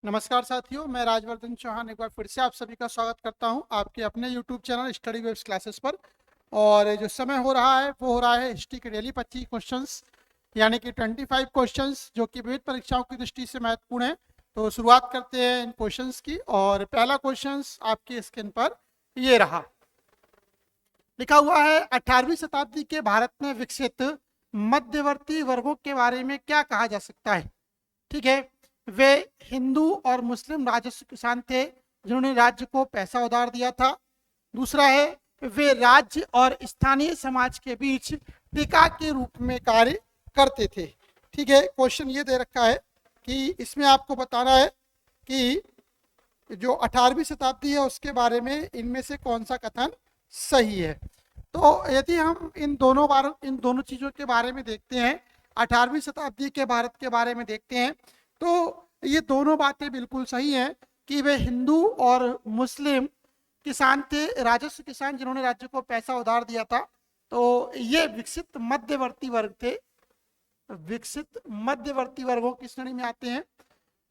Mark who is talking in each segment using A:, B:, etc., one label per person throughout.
A: नमस्कार साथियों, मैं राजवर्धन चौहान एक बार फिर से आप सभी का स्वागत करता हूं आपके अपने YouTube channel Study Webs classes पर। और जो समय हो रहा है वो हो रहा है हिस्ट्री के डेली 25 क्वेश्चंस, यानी कि 25 क्वेश्चंस जो कि विविध परीक्षाओं की दृष्टि से महत्वपूर्ण है। तो शुरुआत करते हैं इन क्वेश्चंस की। और पहला क्वेश्चंस आपकी स्क्रीन पर ये रहा, लिखा हुआ है 18वीं शताब्दी के भारत में विकसित मध्यवर्ती वर्गों के बारे में क्या कहा जा सकता है। ठीक है, वे हिंदू और मुस्लिम राजस्व किसान थे जिन्होंने राज्य को पैसा उधार दिया था। दूसरा है, वे राज्य और स्थानीय समाज के बीच टीका के रूप में कार्य करते थे। ठीक है, क्वेश्चन ये दे रखा है कि इसमें आपको बताना है कि जो 18वीं शताब्दी है उसके बारे में इनमें से कौन सा कथन सही है। तो यदि हम इन दोनों चीज़ों के बारे में देखते हैं, 18वीं शताब्दी के भारत के बारे में देखते हैं, तो ये दोनों बातें बिल्कुल सही हैं कि वे हिंदू और मुस्लिम किसान थे, राजस्व किसान जिन्होंने राज्य को पैसा उधार दिया था। तो ये विकसित मध्यवर्ती वर्ग थे, विकसित मध्यवर्ती वर्गों की श्रेणी में आते हैं।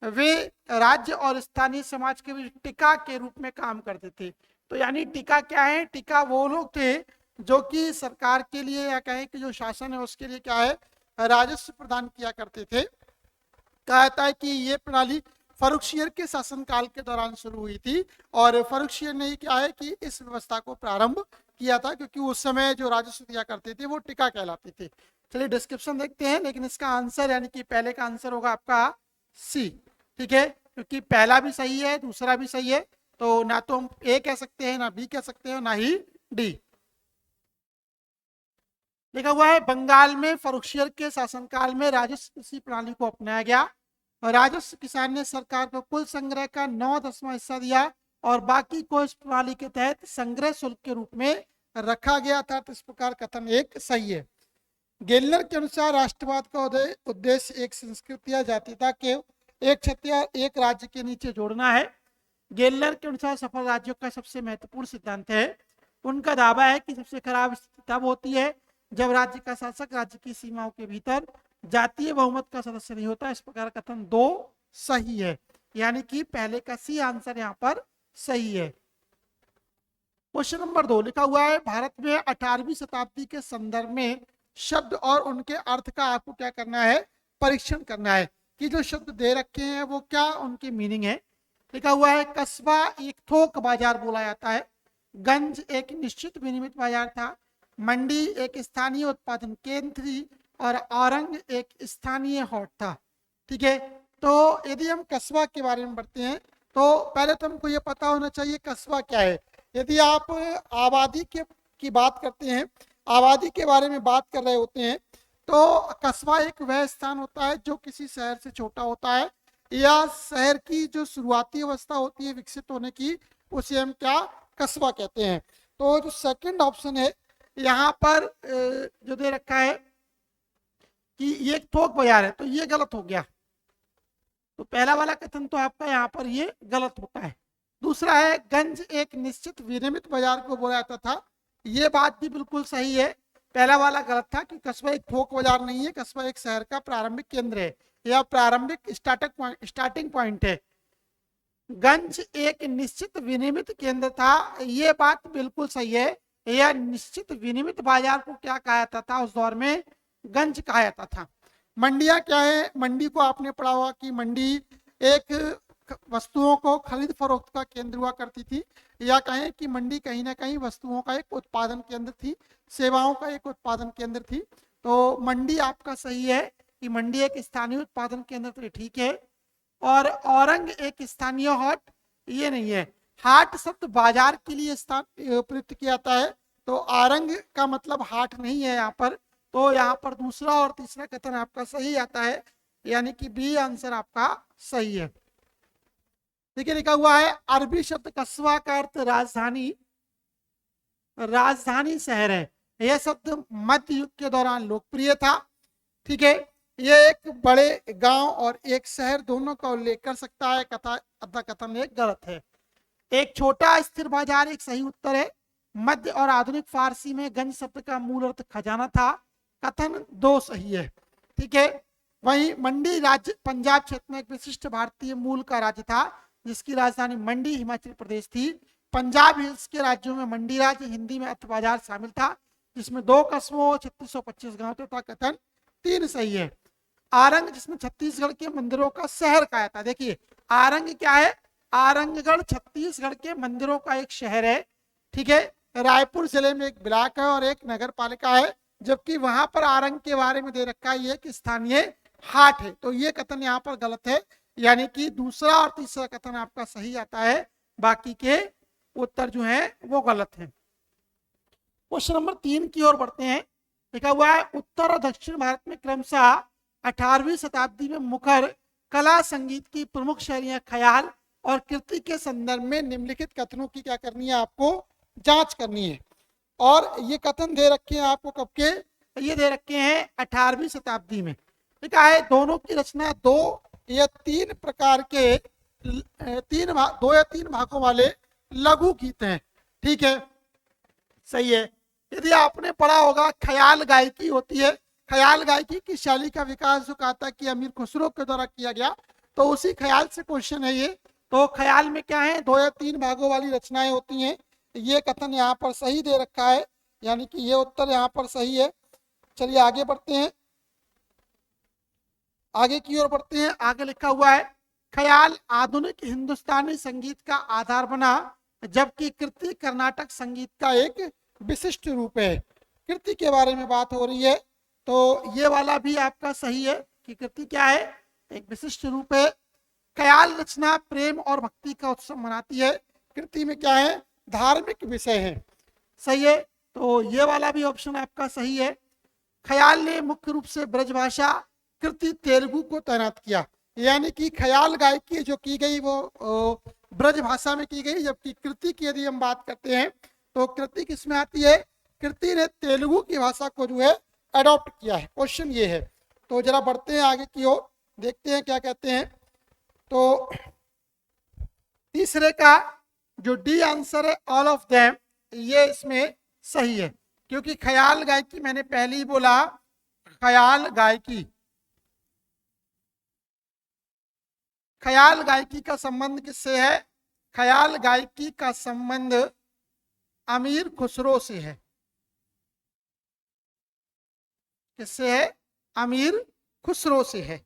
A: वे राज्य और स्थानीय समाज के बीच टीका के रूप में काम करते थे। तो यानी टीका क्या है? टीका वो लोग थे जो कि सरकार के लिए या कहें कि जो शासन है उसके लिए क्या है, राजस्व प्रदान किया करते थे। कहा जाता है कि ये प्रणाली फर्रुखशियर के शासनकाल के दौरान शुरू हुई थी और फर्रुखशियर ने क्या है कि इस व्यवस्था को प्रारंभ किया था, क्योंकि उस समय जो राजस्व दिया करते थे वो टीका कहलाते थे। चलिए डिस्क्रिप्शन देखते हैं, लेकिन इसका आंसर यानी कि पहले का आंसर होगा आपका सी। ठीक है, क्योंकि पहला भी सही है, दूसरा भी सही है, तो ना तो हम ए कह सकते हैं, ना बी कह सकते हैं, ना ही डी। लिखा हुआ है बंगाल में फर्रुखशियर के शासनकाल में राजस्व कृषि प्रणाली को अपनाया गया और राजस्व किसान ने सरकार को कुल संग्रह का 9/10 हिस्सा दिया और बाकी को इस प्रणाली के तहत संग्रह शुल्क के रूप में रखा गया था। तो इस प्रकार कथन एक सही है। गेलनर के अनुसार राष्ट्रवाद का उद्देश्य एक संस्कृति या जातीयता के एक क्षत्रिय और एक राज्य के नीचे जोड़ना है। गेलनर के अनुसार सफल राज्यों का सबसे महत्वपूर्ण सिद्धांत है। उनका दावा है कि सबसे खराब स्थिति तब होती है जब राज्य का शासक राज्य की सीमाओं के भीतर जातीय बहुमत का सदस्य नहीं होता। इस प्रकार कथन दो सही है, यानी कि पहले का सी आंसर यहाँ पर सही है। क्वेश्चन नंबर 2 लिखा हुआ है भारत में 18वीं शताब्दी के संदर्भ में शब्द और उनके अर्थ का आपको क्या करना है, परीक्षण करना है कि जो शब्द दे रखे हैं वो क्या उनकी मीनिंग है। लिखा हुआ है कस्बा एक थोक बाजार बोला जाता है, गंज एक निश्चित विनिमित बाजार था, मंडी एक स्थानीय उत्पादन केंद्र थी और औरंग एक स्थानीय हाट था। ठीक है, तो यदि हम कस्बा के बारे में बढ़ते हैं तो पहले तो हमको ये पता होना चाहिए कस्बा क्या है। यदि आप आबादी की बात करते हैं, आबादी के बारे में बात कर रहे होते हैं, तो कस्बा एक वह स्थान होता है जो किसी शहर से छोटा होता है या शहर की जो शुरुआती अवस्था होती है विकसित होने की, उसे हम क्या कस्बा कहते हैं। तो जो सेकंड ऑप्शन है यहाँ पर जो दे रखा है कि ये एक थोक बाजार है, तो ये गलत हो गया। तो पहला वाला कथन तो आपका यहाँ पर ये गलत होता है। दूसरा है गंज एक निश्चित विनिमित बाजार को बोला जाता था, ये बात भी बिल्कुल सही है। पहला वाला गलत था कि कस्बा एक थोक बाजार नहीं है, कस्बा एक शहर का प्रारंभिक केंद्र है या प्रारंभिक स्टार्टिंग पॉइंट है। गंज एक निश्चित विनिमित केंद्र था, ये बात बिल्कुल सही है। यह निश्चित विनिमित बाजार को क्या कहा जाता था उस दौर में, गंज कहा जाता था। मंडियां क्या है, मंडी को आपने पढ़ा होगा कि मंडी एक वस्तुओं को खरीद फरोख्त का केंद्र हुआ करती थी, या कहें कि मंडी कहीं ना कहीं वस्तुओं का एक उत्पादन केंद्र थी, सेवाओं का एक उत्पादन केंद्र थी। तो मंडी आपका सही है कि मंडी एक स्थानीय उत्पादन केंद्र, तो ठीक है। और औरंग एक स्थानीय हाट, ये नहीं है। हाट शब्द बाजार के लिए स्थान प्रयुक्त किया जाता है, तो औरंग का मतलब हाट नहीं है यहाँ पर। तो यहाँ पर दूसरा और तीसरा कथन आपका सही आता है, यानी कि बी आंसर आपका सही है। देखिए लिखा हुआ है अरबी शब्द कस्बा का अर्थ राजधानी, राजधानी शहर है। यह शब्द मध्य युग के दौरान लोकप्रिय था। ठीक है, यह एक बड़े गांव और एक शहर दोनों का उल्लेख कर सकता है, अतः कथन एक गलत है। एक छोटा स्थिर बाजार एक सही उत्तर है। मध्य और आधुनिक फारसी में गंज शब्द का मूल अर्थ खजाना था, कथन दो सही है। ठीक है, वहीं मंडी राज्य पंजाब क्षेत्र में एक विशिष्ट भारतीय मूल का राज्य था जिसकी राजधानी मंडी हिमाचल प्रदेश थी। पंजाब हिल्स के राज्यों में मंडी राज्य, हिंदी में अर्थ बाजार शामिल था, जिसमें 2 कस्बों 3625 गांव तथा कथन 3 सही है। आरंग जिसमें छत्तीसगढ़ के मंदिरों का शहर कहा था। देखिए आरंग क्या है, आरंगगढ़ छत्तीसगढ़ के मंदिरों का एक शहर है, ठीक है। रायपुर जिले में एक ब्लॉक है और एक नगर पालिका है, जबकि वहां पर आरंग के बारे में दे रखा है ये कि स्थानीय हाट है। तो ये कथन यहाँ पर गलत है, यानी कि दूसरा और तीसरा कथन आपका सही आता है, बाकी के उत्तर जो है वो गलत है। क्वेश्चन नंबर 3 की ओर बढ़ते हैं। लिखा हुआ है उत्तर और दक्षिण भारत में क्रमशः 18वीं शताब्दी में मुखर कला संगीत की प्रमुख शैलियां ख्याल और कृति के संदर्भ में निम्नलिखित कथनों की क्या करनी है, आपको जांच करनी है। और ये कथन दे रखे हैं आपको कब के, ये दे रखे हैं 18वीं शताब्दी में। ठीक है, दोनों की रचना 2 या 3 प्रकार के 2 या 3 भागों वाले लघु गीत हैं। ठीक है, सही है। यदि आपने पढ़ा होगा ख्याल गायकी होती है, ख्याल गायकी की शैली का विकास जो कहा था कि अमीर खुसरो के द्वारा किया गया, तो उसी ख्याल से क्वेश्चन है ये। तो ख्याल में क्या है, 2 या 3 भागों वाली रचनाएं होती हैं। ये कथन यहाँ पर सही दे रखा है, यानी कि ये उत्तर यहाँ पर सही है। चलिए आगे बढ़ते हैं, आगे की ओर बढ़ते हैं। आगे लिखा हुआ है ख्याल आधुनिक हिंदुस्तानी संगीत का आधार बना, जबकि कृति कर्नाटक संगीत का एक विशिष्ट रूप है। कृति के बारे में बात हो रही है, तो ये वाला भी आपका सही है कि कृति क्या है, एक विशिष्ट रूप है। ख्याल रचना प्रेम और भक्ति का उत्सव मनाती है, कृति में क्या है, धार्मिक विषय है। सही है, तो ये वाला भी ऑप्शन आपका सही है। ख्याल ने मुख्य रूप से ब्रजभाषा कृति तेलुगु को तैनात किया, यानी कि ख्याल गायकी जो की गई वो ब्रज भाषा में की गई, जबकि कृति की यदि हम बात करते हैं तो कृति किसमें आती है, कृति ने तेलुगु की भाषा को जो है अडॉप्ट किया है। क्वेश्चन ये है। तो जरा बढ़ते हैं आगे की ओर, देखते हैं क्या कहते हैं। तो तीसरे का जो डी आंसर है ऑल ऑफ देम, ये इसमें सही है, क्योंकि ख्याल गायकी मैंने पहले ही बोला, ख्याल गायकी का संबंध किससे है, ख्याल गायकी का संबंध अमीर खुसरो से है। किससे है, अमीर खुसरो से है।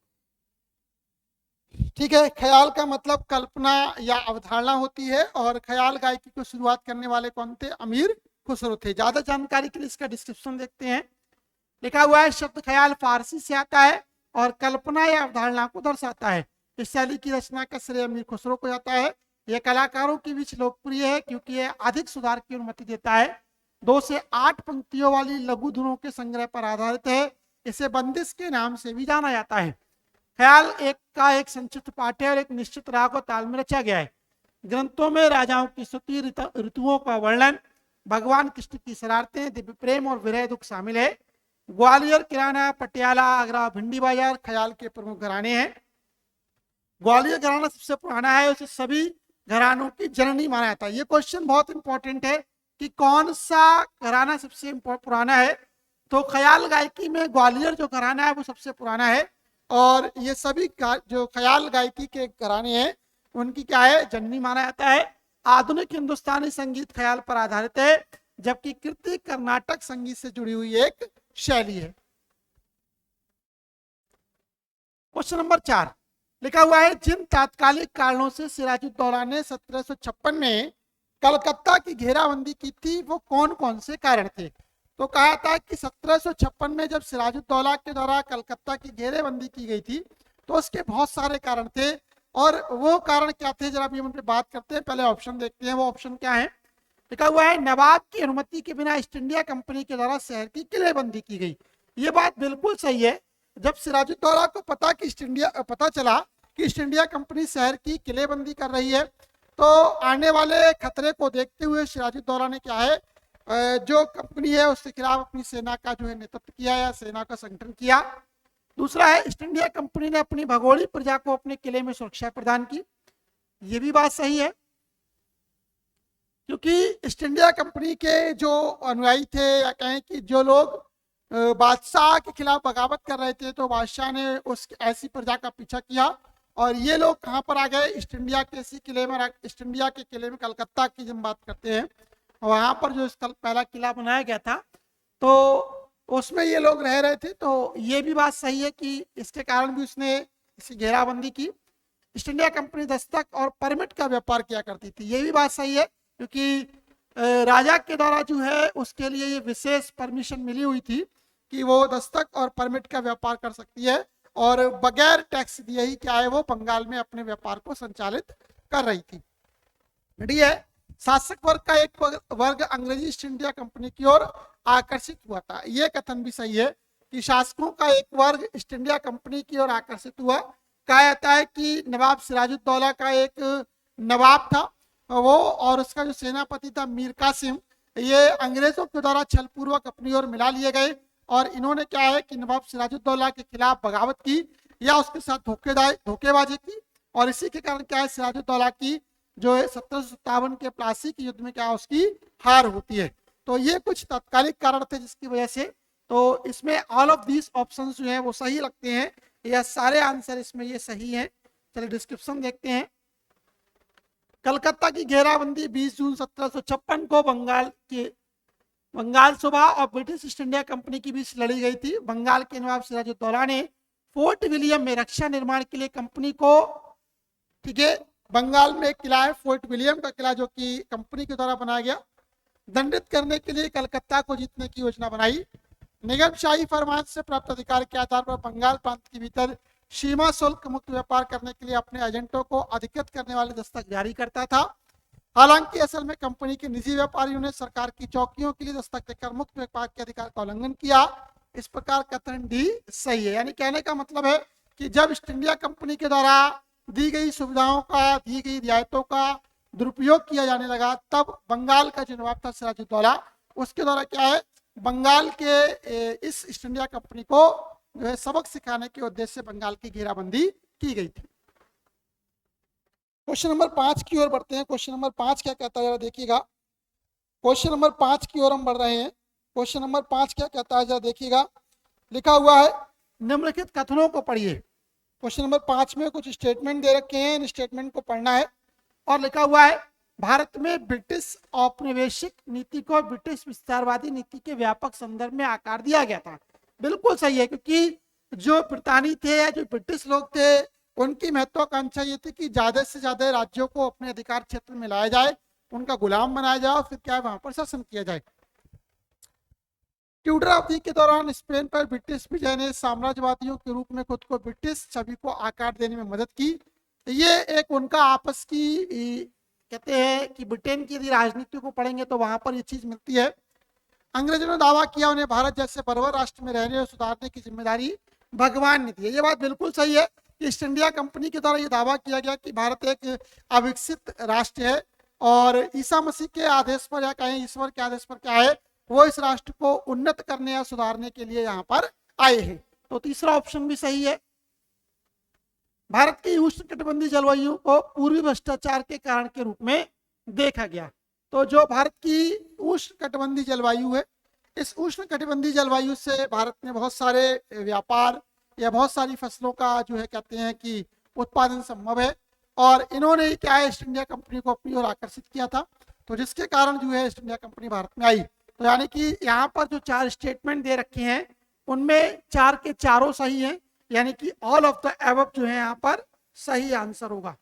A: ठीक है, ख्याल का मतलब कल्पना या अवधारणा होती है, और ख्याल गायकी को शुरुआत करने वाले कौन थे, अमीर खुसरो थे। ज्यादा जानकारी के लिए इसका डिस्क्रिप्शन देखते हैं। लिखा हुआ है शब्द ख्याल फारसी से आता है और कल्पना या अवधारणा को दर्शाता है। इस शैली की रचना का श्रेय अमीर खुसरो को जाता है। यह कलाकारों के बीच लोकप्रिय है क्योंकि यह अधिक सुधार की अनुमति देता है। 2 से 8 पंक्तियों वाली लघु धुनों के संग्रह पर आधारित है। इसे बंदिश के नाम से भी जाना जाता है। ख्याल एक संक्षिप्त पाठ है और एक निश्चित राग और ताल में रचा गया है। ग्रंथों में राजाओं की स्तुति, ऋतुओं का वर्णन, भगवान कृष्ण की शरारतें, दिव्य प्रेम और विरह दुख शामिल है। ग्वालियर, किराना, पटियाला, आगरा, भिंडी बाजार ख्याल के प्रमुख घराने हैं। ग्वालियर घराना सबसे पुराना है, उसे सभी घरानों की जननी माना जाता है। ये क्वेश्चन बहुत इंपॉर्टेंट है कि कौन सा घराना सबसे पुराना है, तो ख्याल गायकी में ग्वालियर जो घराना है वो सबसे पुराना है, और ये सभी जो ख्याल गायकी के घराने हैं उनकी क्या है, जननी माना जाता है। आधुनिक हिंदुस्तानी संगीत ख्याल पर आधारित है, जबकि कृति कर्नाटक संगीत से जुड़ी हुई एक शैली है। क्वेश्चन नंबर 4 लिखा हुआ है जिन तात्कालिक कारणों से सिराजुद्दौला ने 1756 में कलकत्ता की घेराबंदी की थी वो कौन कौन से कारण थे। तो कहा था कि 1756 में जब सिराजुद्दौला के द्वारा कलकत्ता की घेरेबंदी की गई थी तो उसके बहुत सारे कारण थे, और वो कारण क्या थे जरा अभी हम उन पर बात करते हैं। पहले ऑप्शन देखते हैं, वो ऑप्शन क्या है। लिखा हुआ है नवाब की अनुमति के बिना ईस्ट इंडिया कंपनी के द्वारा शहर की किलेबंदी की गई। ये बात बिल्कुल सही है। जब सिराजुद्दौला को पता चला कि ईस्ट इंडिया कंपनी शहर की किलेबंदी कर रही है, तो आने वाले खतरे को देखते हुए सिराजुद्दौला ने क्या है, जो कंपनी है उसके खिलाफ अपनी सेना का जो है नेतृत्व किया या सेना का संगठन किया। दूसरा है ईस्ट इंडिया कंपनी ने अपनी भगोड़ी प्रजा को अपने किले में सुरक्षा प्रदान की। ये भी बात सही है, क्योंकि ईस्ट इंडिया कंपनी के जो अनुयायी थे या कहें कि जो लोग बादशाह के खिलाफ बगावत कर रहे थे, तो बादशाह ने उस ऐसी प्रजा का पीछा किया और ये लोग कहाँ पर आ गए, ईस्ट इंडिया के इसी किले में, ईस्ट इंडिया के किले में, कलकत्ता की जब बात करते हैं, वहां पर जो इसका पहला किला बनाया गया था, तो उसमें ये लोग रह रहे थे। तो ये भी बात सही है कि इसके कारण भी उसने इसकी घेराबंदी की। ईस्ट इंडिया कंपनी दस्तक और परमिट का व्यापार किया करती थी, ये भी बात सही है, क्योंकि राजा के द्वारा जो है उसके लिए ये विशेष परमिशन मिली हुई थी कि वो दस्तक और परमिट का व्यापार कर सकती है और बगैर टैक्स दिए ही क्या है वो बंगाल में अपने व्यापार को संचालित कर रही थी। ठीक है, शासक वर्ग का एक वर्ग अंग्रेजी ईस्ट इंडिया कंपनी की ओर आकर्षित हुआ था। यह कथन भी सही है कि शासकों का एक वर्ग ईस्ट इंडिया कंपनी की ओर आकर्षित हुआ। कहा जाता है कि नवाब सिराजुद्दौला का एक नवाब था वो, और उसका जो सेनापति था मीर कासिम, ये अंग्रेजों के द्वारा छलपूर्वक अपनी ओर मिला लिए गए और इन्होंने क्या है कि नवाब सिराजुद्दौला के खिलाफ बगावत की या उसके साथ धोखेबाजी की, और इसी के कारण क्या है सिराजुद्दौला की जो है 1757 के प्लासी के युद्ध में क्या उसकी हार होती है। तो ये कुछ तात्कालिक कारण थे जिसकी वजह से, तो इसमें ऑल ऑफ दीज ऑप्शन जो है वो सही लगते हैं, या सारे आंसर इसमें ये सही है। चलिए डिस्क्रिप्शन देखते हैं। कलकत्ता की घेराबंदी 20 जून 1756 को बंगाल सूबा और ब्रिटिश ईस्ट इंडिया कंपनी के बीच लड़ी गई थी। बंगाल के नवाब सिराजुद्दौला ने फोर्ट विलियम में रक्षा निर्माण के लिए कंपनी को, ठीक है, बंगाल में एक किला है फोर्ट विलियम का किला जो कि कंपनी के द्वारा बनाया गया, दंडित करने के लिए कलकत्ता को जीतने की योजना बनाई। निगमशाही फरमान से प्राप्त अधिकार के आधार पर बंगाल प्रांत के भीतर सीमा शुल्क मुक्त व्यापार करने के लिए अपने एजेंटों को अधिकृत करने वाले दस्तक जारी करता था। हालांकि असल में कंपनी के निजी व्यापारियों ने सरकार की चौकियों के लिए दस्तक देकर मुक्त व्यापार के अधिकार का उल्लंघन किया। इस प्रकार कथन डी सही है। यानी कहने का मतलब है कि जब ईस्ट इंडिया कंपनी के द्वारा दी गई सुविधाओं का, दी गई रियायतों का दुरुपयोग किया जाने लगा, तब बंगाल का जो नवाब था सिराजुद्दौला, उसके द्वारा क्या है बंगाल के इस ईस्ट इंडिया कंपनी को जो है सबक सिखाने के उद्देश्य से बंगाल की घेराबंदी की गई थी। क्वेश्चन नंबर 5 की ओर बढ़ते हैं। क्वेश्चन नंबर 5 क्या कहता है जरा देखिएगा। क्वेश्चन नंबर 5 की ओर हम बढ़ रहे हैं। क्वेश्चन नंबर 5 क्या कहता है जरा देखिएगा। लिखा हुआ है निम्नलिखित कथनों को पढ़िए। क्वेश्चन नंबर 5 में कुछ स्टेटमेंट दे रखे हैं, इन स्टेटमेंट को पढ़ना है। और लिखा हुआ है भारत में ब्रिटिश औपनिवेशिक नीति को ब्रिटिश विस्तारवादी नीति के व्यापक संदर्भ में आकार दिया गया था। बिल्कुल सही है, क्योंकि जो ब्रितानी थे या जो ब्रिटिश लोग थे उनकी महत्वाकांक्षा ये थी कि ज्यादा से ज्यादा राज्यों को अपने अधिकार क्षेत्र में लाया जाए, उनका गुलाम बनाया जाए और फिर क्या वहां पर शासन किया जाए। ट्यूडर अवधि के दौरान स्पेन पर ब्रिटिश विजय ने साम्राज्यवादियों के रूप में खुद को ब्रिटिश छवि को आकार देने में मदद की। ये एक उनका आपस की कहते हैं कि ब्रिटेन की यदि राजनीति को पढ़ेंगे तो वहां पर ये चीज मिलती है। अंग्रेजों ने दावा किया उन्हें भारत जैसे बर्बर राष्ट्र में रहने और सुधारने की जिम्मेदारी भगवान ने दी है। ये बात बिल्कुल सही है कि ईस्ट इंडिया कंपनी के द्वारा ये दावा किया गया कि भारत एक अविकसित राष्ट्र है और ईसा मसीह के आदेश पर या कहें ईश्वर के आदेश पर क्या है वो इस राष्ट्र को उन्नत करने या सुधारने के लिए यहाँ पर आए हैं। तो तीसरा ऑप्शन भी सही है। भारत की उष्णकटिबंधीय जलवायु को पूर्वी भ्रष्टाचार के कारण के रूप में देखा गया। तो जो भारत की उष्णकटिबंधीय जलवायु है, इस उष्णकटिबंधीय जलवायु से भारत में बहुत सारे व्यापार या बहुत सारी फसलों का जो है कहते हैं कि उत्पादन संभव है, और इन्होंने क्या है ईस्ट इंडिया कंपनी को अपनी ओर आकर्षित किया था, तो जिसके कारण जो है ईस्ट इंडिया कंपनी भारत में आई। तो यानी कि यहाँ पर जो 4 स्टेटमेंट दे रखे हैं उनमें 4 के चारों सही हैं, यानी कि ऑल ऑफ द एबव जो है यहाँ पर सही आंसर होगा।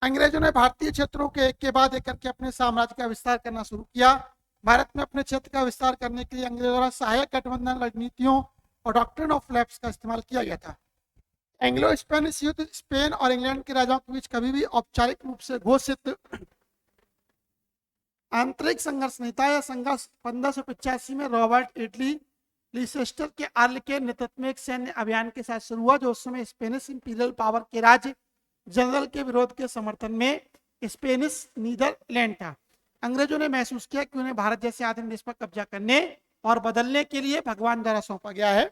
A: अंग्रेजों ने भारतीय क्षेत्रों के एक के बाद एक करके अपने साम्राज्य का विस्तार करना शुरू किया। भारत में अपने क्षेत्र का विस्तार करने के लिए अंग्रेजों द्वारा सहायक गठबंधन रणनीतियों और डॉक्ट्रिन ऑफ लैप्स का इस्तेमाल किया गया था। एंग्लो स्पेनिश युद्ध स्पेन और इंग्लैंड के राजाओं के बीच कभी भी औपचारिक रूप से घोषित आंतरिक संघर्ष नहीं था। यह संघर्ष 1585 में रॉबर्ट इटली लीसेस्टर के अर्ल के नेतृत्व में एक सैन्य अभियान के साथ शुरू हुआ, जो उस समय स्पेनिश इंपीरियल पावर के राज्य जनरल के विरोध के समर्थन में स्पेनिश नीदरलैंड था। अंग्रेजों ने महसूस किया कि उन्हें भारत जैसे आधुनिक देश पर कब्जा करने और बदलने के लिए भगवान द्वारा सौंपा गया है।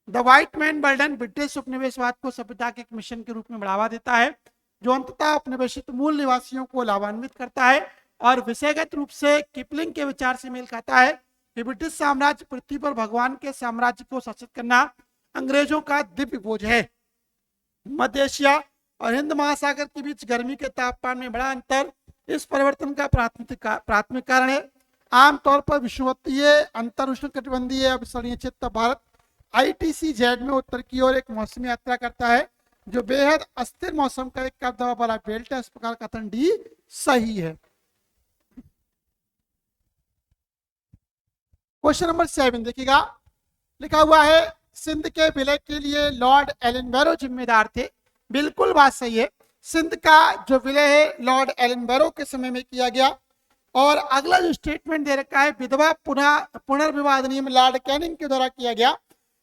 A: The white man burden British उपनिवेशवाद को सभ्यता के एक मिशन के रूप में बढ़ावा देता है, जो अंततः उपनिवेशित मूल निवासियों को लाभान्वित करता है और विषयगत रूप से किपलिंग के विचार से मेल खाता है कि ब्रिटिश साम्राज्य पृथ्वी पर भगवान के साम्राज्य को शासित करना अंग्रेजों का दिव्य बोझ है। मध्य एशिया और हिंद महासागर के बीच गर्मी के तापमान में बड़ा अंतर इस परिवर्तन का प्राथमिक कारण है। आमतौर पर विषुवतीय अंतर उष्णकटिबंधीय अभिसरणीय क्षेत्र भारत ITCZ में उत्तर की ओर एक मौसमी यात्रा करता है जो बेहद अस्थिर मौसम का एक कम दबाव वाला बेल्ट है। इस प्रकार कथन डी सही है। क्वेश्चन नंबर 7 देखिएगा, लिखा हुआ है सिंध के विलय के लिए लॉर्ड एलनबैरो जिम्मेदार थे। बिल्कुल बात सही है। सिंध का जो विलय है लॉर्ड एलनबैरो के समय में किया गया। और अगला जो स्टेटमेंट दे रखा है विधवा पुनर्विवाह अधिनियम लॉर्ड कैनिंग के द्वारा किया गया,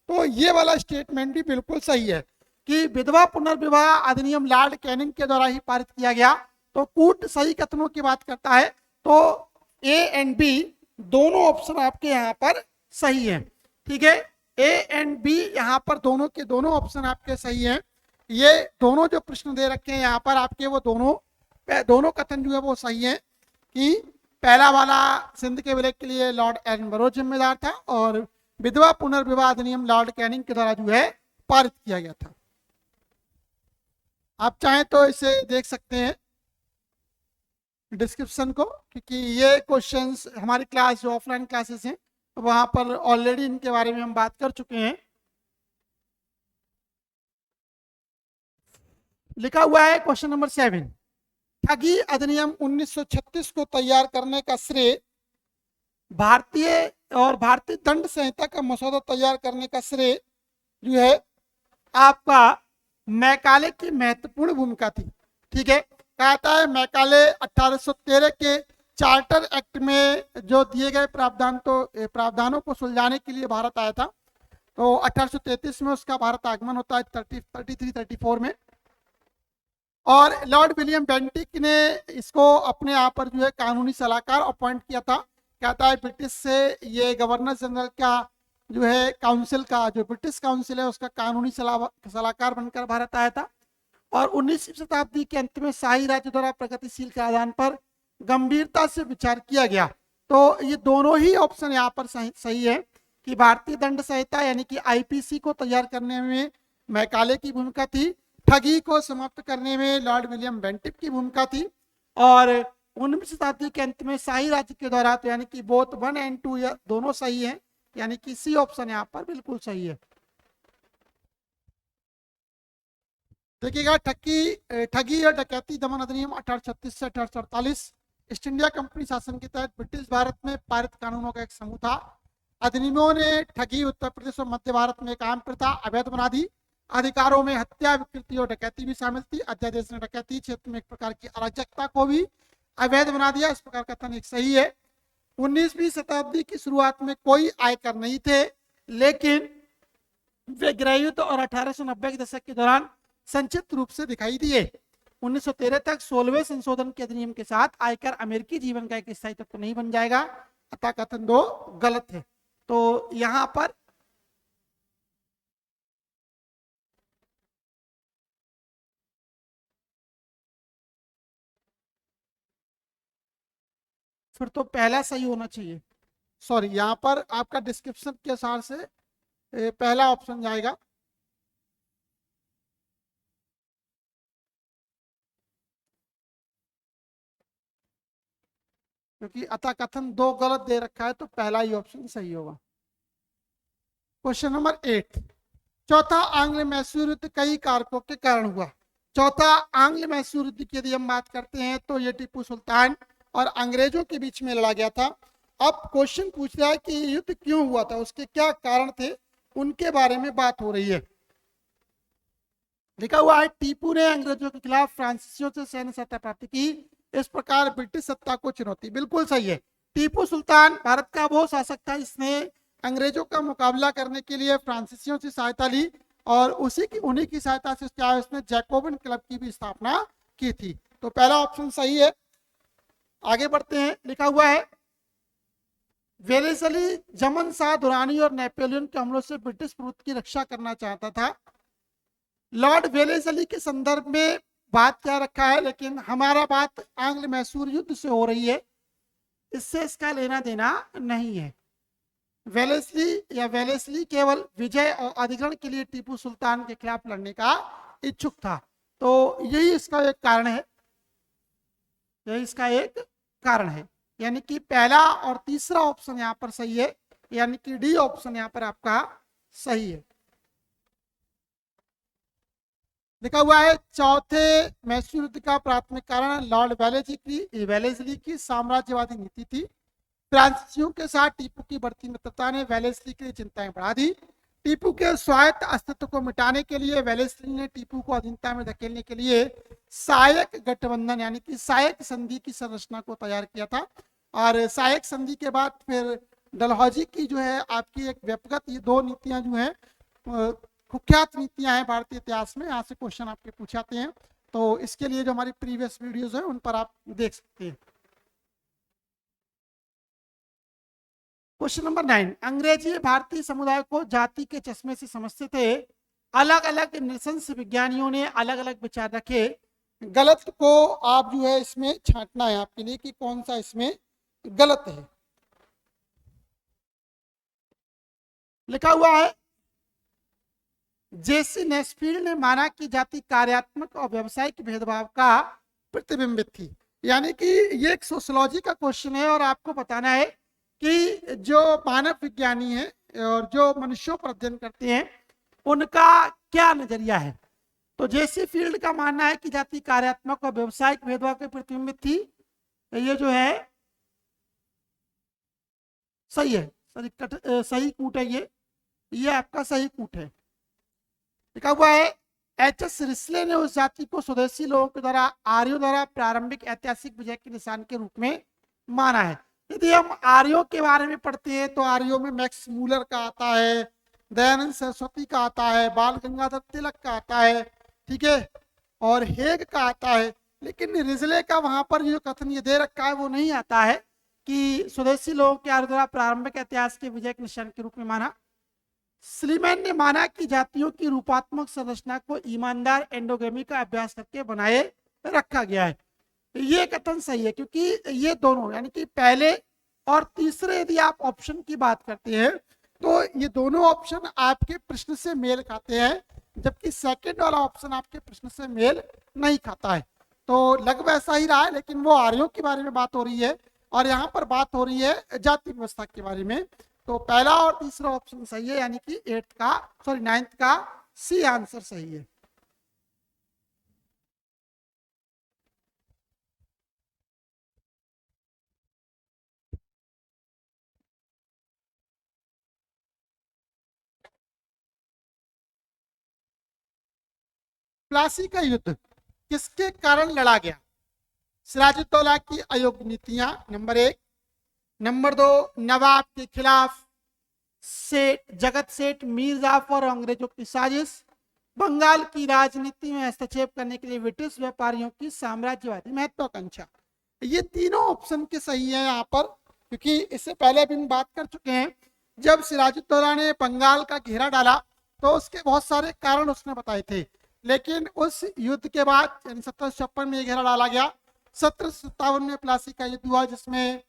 A: तो ये वाला स्टेटमेंट भी बिल्कुल सही है कि विधवा पुनर्विवाह अधिनियम लॉर्ड कैनिंग के द्वारा ही पारित किया गया। तो कूट सही कथनों की बात करता है, तो A एंड B दोनों ऑप्शन आपके यहाँ पर सही है। ठीक है, A एंड B यहाँ पर दोनों के दोनों ऑप्शन आपके सही हैं। ये दोनों जो प्रश्न दे रखे हैं यहाँ पर आपके, वो दोनों कथन जो है वो सही है कि पहला वाला सिंध के विलय के लिए लॉर्ड एलनबरो जिम्मेदार था और विधवा पुनर्विवाह अधिनियम लॉर्ड कैनिंग के द्वारा जो है पारित किया गया था। आप चाहें तो इसे देख सकते हैं डिस्क्रिप्शन को, क्योंकि ये क्वेश्चंस हमारी क्लास जो ऑफलाइन क्लासेस हैं वहां पर ऑलरेडी इनके बारे में हम बात कर चुके हैं। लिखा हुआ है क्वेश्चन नंबर 7, ठगी अधिनियम 1936 को तैयार करने का श्रेय भारतीय दंड संहिता का मसौदा तैयार करने का श्रेय जो है आपका मैकाले की महत्वपूर्ण भूमिका थी। ठीक है, कहता है मैकाले 1813 के चार्टर एक्ट में जो दिए गए प्रावधानों को सुलझाने के लिए भारत आया था। तो 1833 में उसका भारत आगमन होता है 33-34 में। और लॉर्ड विलियम बेंटिक ने इसको अपने यहाँ पर जो है कानूनी सलाहकार अपॉइंट किया था। कहता है ब्रिटिश से ये गवर्नर जनरल का जो है काउंसिल का जो ब्रिटिश काउंसिल है उसका कानूनी सलाहकार बनकर भारत आया था। और 19वीं शताब्दी के अंत में शाही राज्य द्वारा प्रगतिशील कराधान पर गंभीरता से विचार किया गया। तो ये दोनों ही ऑप्शन यहाँ पर सही है कि भारतीय दंड संहिता यानी कि IPC को तैयार करने में मैकाले की भूमिका थी, ठगी को समाप्त करने में लॉर्ड विलियम बेंटिक की भूमिका थी, और 19वीं शताब्दी के अंत में शाही राज्य के द्वारा, तो यानी कि बोथ 1 एंड 2 दोनों सही है, यानी कि सी ऑप्शन यहाँ पर बिल्कुल सही है। देखिएगा, ठगी और डकैती दमन अधिनियम 1836 से 1848 ईस्ट इंडिया कंपनी शासन के तहत ब्रिटिश भारत में पारित कानूनों का एक समूह था। अधिनियमों ने ठगी उत्तर प्रदेश और मध्य भारत में एक आम प्रथा अवैध बना दी। अधिकारों में हत्या, विकृति और डकैती भी शामिल थी। अध्यादेश ने डकैती क्षेत्र में एक प्रकार की अराजकता को भी अवैध बना दिया। इस प्रकार का कथन एक सही है। 19वीं शताब्दी की शुरुआत में कोई आयकर नहीं थे, लेकिन वे गृहयुद्ध और 1890 के दशक के दौरान संक्षिप्त रूप से दिखाई दिए। 1913 तक 16वें संशोधन के अधिनियम के साथ आयकर अमेरिकी जीवन का एक स्थायी तत्व नहीं बन जाएगा, अतः कथन 2 गलत है। तो यहां पर फिर तो पहला सही होना चाहिए। सॉरी, यहां पर आपका डिस्क्रिप्शन के अनुसार से पहला ऑप्शन जाएगा। क्योंकि अतः कथन 2 गलत दे रखा है, तो पहला ही ऑप्शन सही होगा। क्वेश्चन नंबर 8, चौथा आंग्ल मैसूर युद्ध कई कारकों के कारण हुआ। चौथा आंग्ल मैसूर युद्ध की यदि हम बात करते हैं तो ये टीपू सुल्तान और अंग्रेजों के बीच में लड़ा गया था। अब क्वेश्चन पूछ रहा है कि युद्ध क्यों हुआ था, उसके क्या कारण थे, उनके बारे में बात हो रही है। लिखा हुआ है टीपू ने अंग्रेजों के खिलाफ फ्रांसीसियों से सैन्य सत्ता प्राप्त की, इस प्रकार ब्रिटिश सत्ता को चुनौती। बिल्कुल सही है। टीपू सुल्तान भारत का वो शासक था जिसने अंग्रेजों का मुकाबला करने के लिए फ्रांसीसियों से सहायता ली, और उन्हीं की सहायता से क्या उसने जैकोबिन क्लब की भी स्थापना की थी। तो पहला ऑप्शन सही है। आगे बढ़ते हैं। लिखा हुआ है वेलेस्ली जमन शाह दुरानी और नेपोलियन के हमलों से ब्रिटिश प्रभुत्व की रक्षा करना चाहता था। लॉर्ड वेलेस्ली के संदर्भ में बात क्या रखा है, लेकिन हमारा बात आंग्ल मैसूर युद्ध से हो रही है, इससे इसका लेना देना नहीं है। वेलेस्ली केवल विजय और अधिग्रहण के लिए टीपू सुल्तान के खिलाफ लड़ने का इच्छुक था। तो यही इसका एक कारण है, यही इसका एक कारण है। यानी कि पहला और तीसरा ऑप्शन यहाँ पर सही है, यानी कि डी ऑप्शन यहाँ पर आपका सही है। लिखा हुआ है चौथे मैसूर युद्ध का प्राथमिक कारण लॉर्ड वेलेस्ली की साम्राज्यवादी नीति थी। फ्रांसीसियों के साथ टीपू की बढ़ती मित्रता ने वेलेस्ली के लिए चिंताएं बढ़ा दी। टीपू के स्वायत्त अस्तित्व को मिटाने के लिए वेलेस्ली ने टीपू को अधीनता में धकेलने के लिए सहायक गठबंधन यानी कि सहायक संधि की संरचना को तैयार किया था। और सहायक संधि के बाद फिर डलहौजी की जो है आपकी एक व्यक्तिगत, ये दो नीतियां जो है कुख्यात नीतियां हैं भारतीय इतिहास में, यहाँ से क्वेश्चन आपके पूछाते हैं। तो इसके लिए जो हमारी प्रीवियस वीडियोस हैं उन पर आप देख सकते हैं। क्वेश्चन नंबर 9, अंग्रेजी भारतीय समुदाय को जाति के चश्मे से समझते थे। अलग अलग नृशंस विज्ञानियों ने अलग अलग विचार रखे। गलत को आप जो है इसमें छांटना है आपके लिए कि कौन सा इसमें गलत है। लिखा हुआ है जेसी नेस्फील्ड ने माना कि जाति कार्यात्मक और व्यावसायिक भेदभाव का प्रतिबिंबित थी। यानी कि ये एक सोशियोलॉजी का क्वेश्चन है और आपको बताना है कि जो मानव विज्ञानी है और जो मनुष्यों पर अध्ययन करते हैं उनका क्या नजरिया है। तो जेसी फील्ड का मानना है कि जाति कार्यात्मक और व्यवसायिक भेदभाव के प्रतिबिंबित थी। ये जो है सही है, सही कूट है, ये आपका सही कूट है। लिखा हुआ है एच.एस. रिस्ले ने उस जाति को स्वदेशी लोगों के द्वारा आर्यों द्वारा प्रारंभिक ऐतिहासिक विजय के निशान के रूप में माना है। यदि हम आर्यों के बारे में पढ़ते हैं तो आर्यों में मैक्स मूलर का आता है, दयानंद सरस्वती का आता है, बाल गंगाधर तिलक का आता है, ठीक है, और हेग का आता है। लेकिन रिजले का वहां पर जो कथन ये दे रखा है वो नहीं आता है कि स्वदेशी लोगों के आर्यों द्वारा प्रारंभिक इतिहास के विजय के निशान के रूप में माना। स्लीमैन ने माना कि जातियों की रूपात्मक संरचना को ईमानदार एंडोगेमी का अभ्यास करके बनाए रखा गया है। ये कथन सही है क्योंकि ये दोनों यानी कि पहले और तीसरे यदि आप ऑप्शन की बात करते हैं तो ये दोनों ऑप्शन आपके प्रश्न से मेल खाते हैं, जबकि सेकंड वाला ऑप्शन आपके प्रश्न से मेल नहीं खाता है। तो लग वैसा ही रहा है, लेकिन वो आर्यों के बारे में बात हो रही है और यहाँ पर बात हो रही है जाति व्यवस्था के बारे में। तो पहला और तीसरा ऑप्शन सही है, यानी कि 9th का सी आंसर सही है। प्लासी का युद्ध किसके कारण लड़ा गया? सिराजुद्दौला की अयोग्य नीतियां नंबर 1, नंबर 2 नवाब के खिलाफ जगत सेठ मीर जाफर और अंग्रेजों की साजिश, बंगाल की राजनीति में हस्तक्षेप करने के लिए ब्रिटिश व्यापारियों की साम्राज्यवादी महत्वाकांक्षा। ये तीनों ऑप्शन के सही है यहाँ पर, क्योंकि इससे पहले भी हम बात कर चुके हैं। जब सिराजुद्दौला ने बंगाल का घेरा डाला तो उसके बहुत सारे कारण उसने बताए थे, लेकिन उस युद्ध के बाद यानी 1756 में घेरा डाला गया। 1757 में प्लासी का युद्ध हुआ जिसमें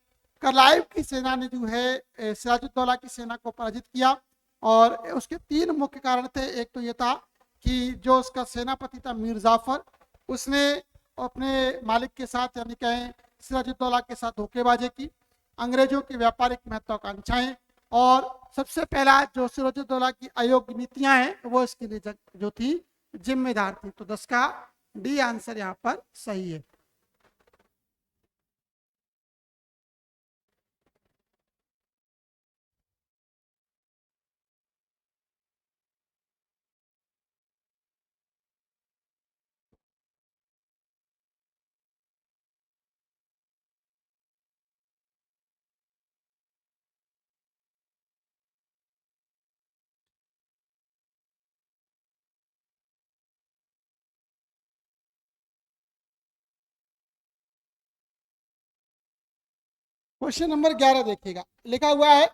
A: करलाइव की सेना ने जो है सिराजुद्दौला की सेना को पराजित किया और उसके 3 मुख्य कारण थे। एक तो ये था कि जो उसका सेनापति था मीर जाफर, उसने अपने मालिक के साथ यानी कहें सिराजुद्दौला के साथ धोखेबाजी की, अंग्रेजों की व्यापारिक महत्वाकांक्षाएं, और सबसे पहला जो सिराजुद्दौला की अयोग्य नीतियां हैं वो इसके लिए जो थी जिम्मेदार थी। तो 10 का डी आंसर यहाँ पर सही है। क्वेश्चन नंबर 11 देखिएगा। लिखा हुआ है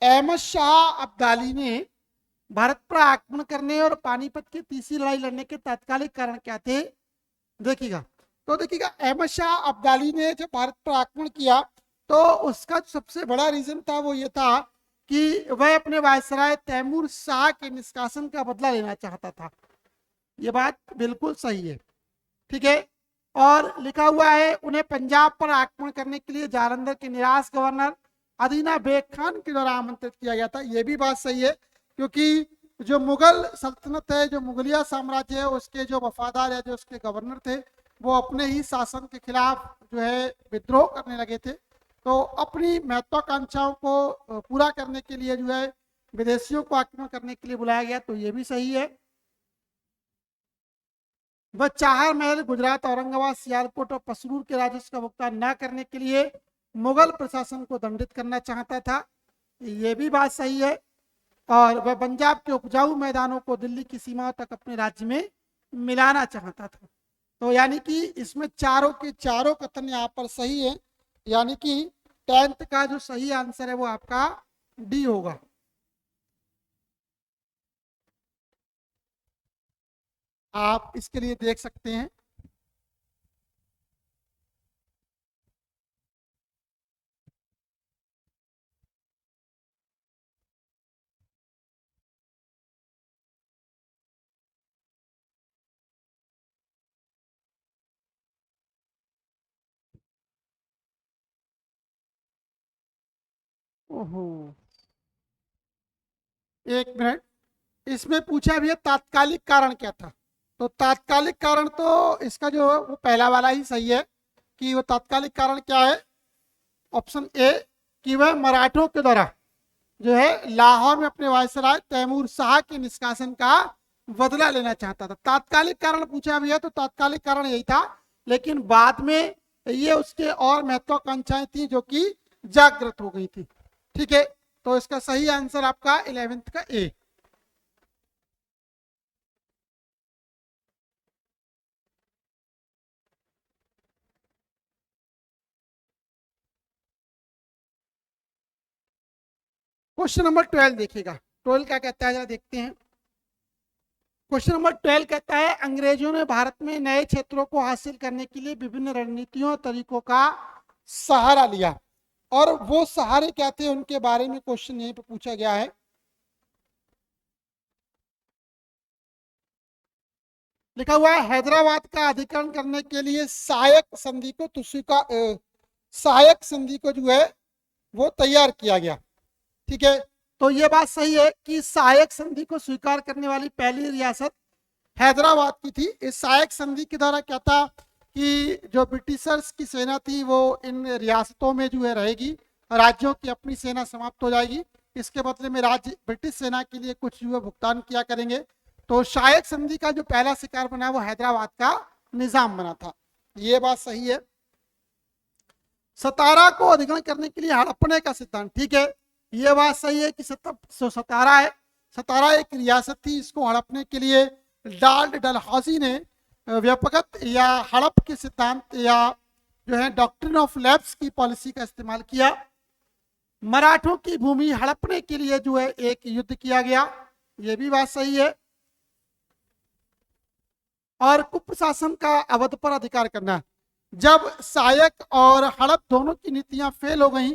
A: अहमद शाह अब्दाली ने भारत पर आक्रमण करने और पानीपत की तीसरी लड़ाई लड़ने के तात्कालिक कारण क्या थे? देखिएगा, तो देखिएगा अहमद शाह अब्दाली ने जब भारत पर आक्रमण किया तो उसका सबसे बड़ा रीजन था वो ये था कि वह अपने वायसराय तैमूर शाह के निष्कासन का बदला लेना चाहता था। ये बात बिल्कुल सही है, ठीक है। और लिखा हुआ है उन्हें पंजाब पर आक्रमण करने के लिए जालंधर के निराश गवर्नर अदीना बेग खान के द्वारा आमंत्रित किया गया था। ये भी बात सही है, क्योंकि जो मुगल सल्तनत है, जो मुगलिया साम्राज्य है, उसके जो वफादार है, जो उसके गवर्नर थे, वो अपने ही शासन के खिलाफ जो है विद्रोह करने लगे थे। तो अपनी महत्वाकांक्षाओं को पूरा करने के लिए जो है विदेशियों को आक्रमण करने के लिए बुलाया गया, तो ये भी सही है। वह चाहर महल, गुजरात, औरंगाबाद, सियालकोट और पसरूर के राजस्व का भुगतान न करने के लिए मुगल प्रशासन को दंडित करना चाहता था। ये भी बात सही है। और वह पंजाब के उपजाऊ मैदानों को दिल्ली की सीमाओं तक अपने राज्य में मिलाना चाहता था। तो यानी कि इसमें चारों के चारों कथन यहाँ पर सही है, यानी कि 10th का जो सही आंसर है वो आपका डी होगा। आप इसके लिए देख सकते हैं। ओहो, एक मिनट, इसमें पूछा भी है तात्कालिक कारण क्या था। तो तात्कालिक कारण तो इसका जो वो पहला वाला ही सही है कि वो तात्कालिक कारण क्या है, ऑप्शन ए, कि वह मराठों के द्वारा जो है लाहौर में अपने वायसराय तैमूर शाह के निष्कासन का बदला लेना चाहता था। तात्कालिक कारण पूछा भी है तो तात्कालिक कारण यही था, लेकिन बाद में ये उसके और महत्वाकांक्षाएं थी जो कि जागृत हो गई थी, ठीक है। तो इसका सही आंसर आपका 11th का ए। क्वेश्चन नंबर 12 देखिएगा, 12 क्या कहता है जरा देखते हैं। क्वेश्चन नंबर 12 कहता है अंग्रेजों ने भारत में नए क्षेत्रों को हासिल करने के लिए विभिन्न रणनीतियों और तरीकों का सहारा लिया, और वो सहारे क्या थे उनके बारे में क्वेश्चन यहीं पे पूछा गया है। लिखा हुआ है हैदराबाद का अधिकरण करने के लिए सहायक संधि को सहायक संधि को जो है वो तैयार किया गया, ठीक है। तो ये बात सही है कि सहायक संधि को स्वीकार करने वाली पहली रियासत हैदराबाद की थी। इस सहायक संधि के द्वारा क्या था कि जो ब्रिटिशर्स की सेना थी वो इन रियासतों में जो है रहेगी, राज्यों की अपनी सेना समाप्त हो जाएगी, इसके बदले में राज्य ब्रिटिश सेना के लिए कुछ जो है भुगतान किया करेंगे। तो सहायक संधि का जो पहला शिकार बना वो हैदराबाद का निजाम बना था, ये बात सही है। सतारा को अधिग्रहण करने के लिए हड़पने का सिद्धांत, ठीक है, ये बात सही है कि सतारा है, सतारा एक रियासत थी, इसको हड़पने के लिए लॉर्ड डलहौजी ने व्यापक या हड़प के सिद्धांत या जो है डॉक्ट्रिन ऑफ लैप्स की पॉलिसी का इस्तेमाल किया। मराठों की भूमि हड़पने के लिए जो है एक युद्ध किया गया, ये भी बात सही है। और कुप्रशासन का अवध पर अधिकार करना, जब सहायक और हड़प दोनों की नीतियां फेल हो गई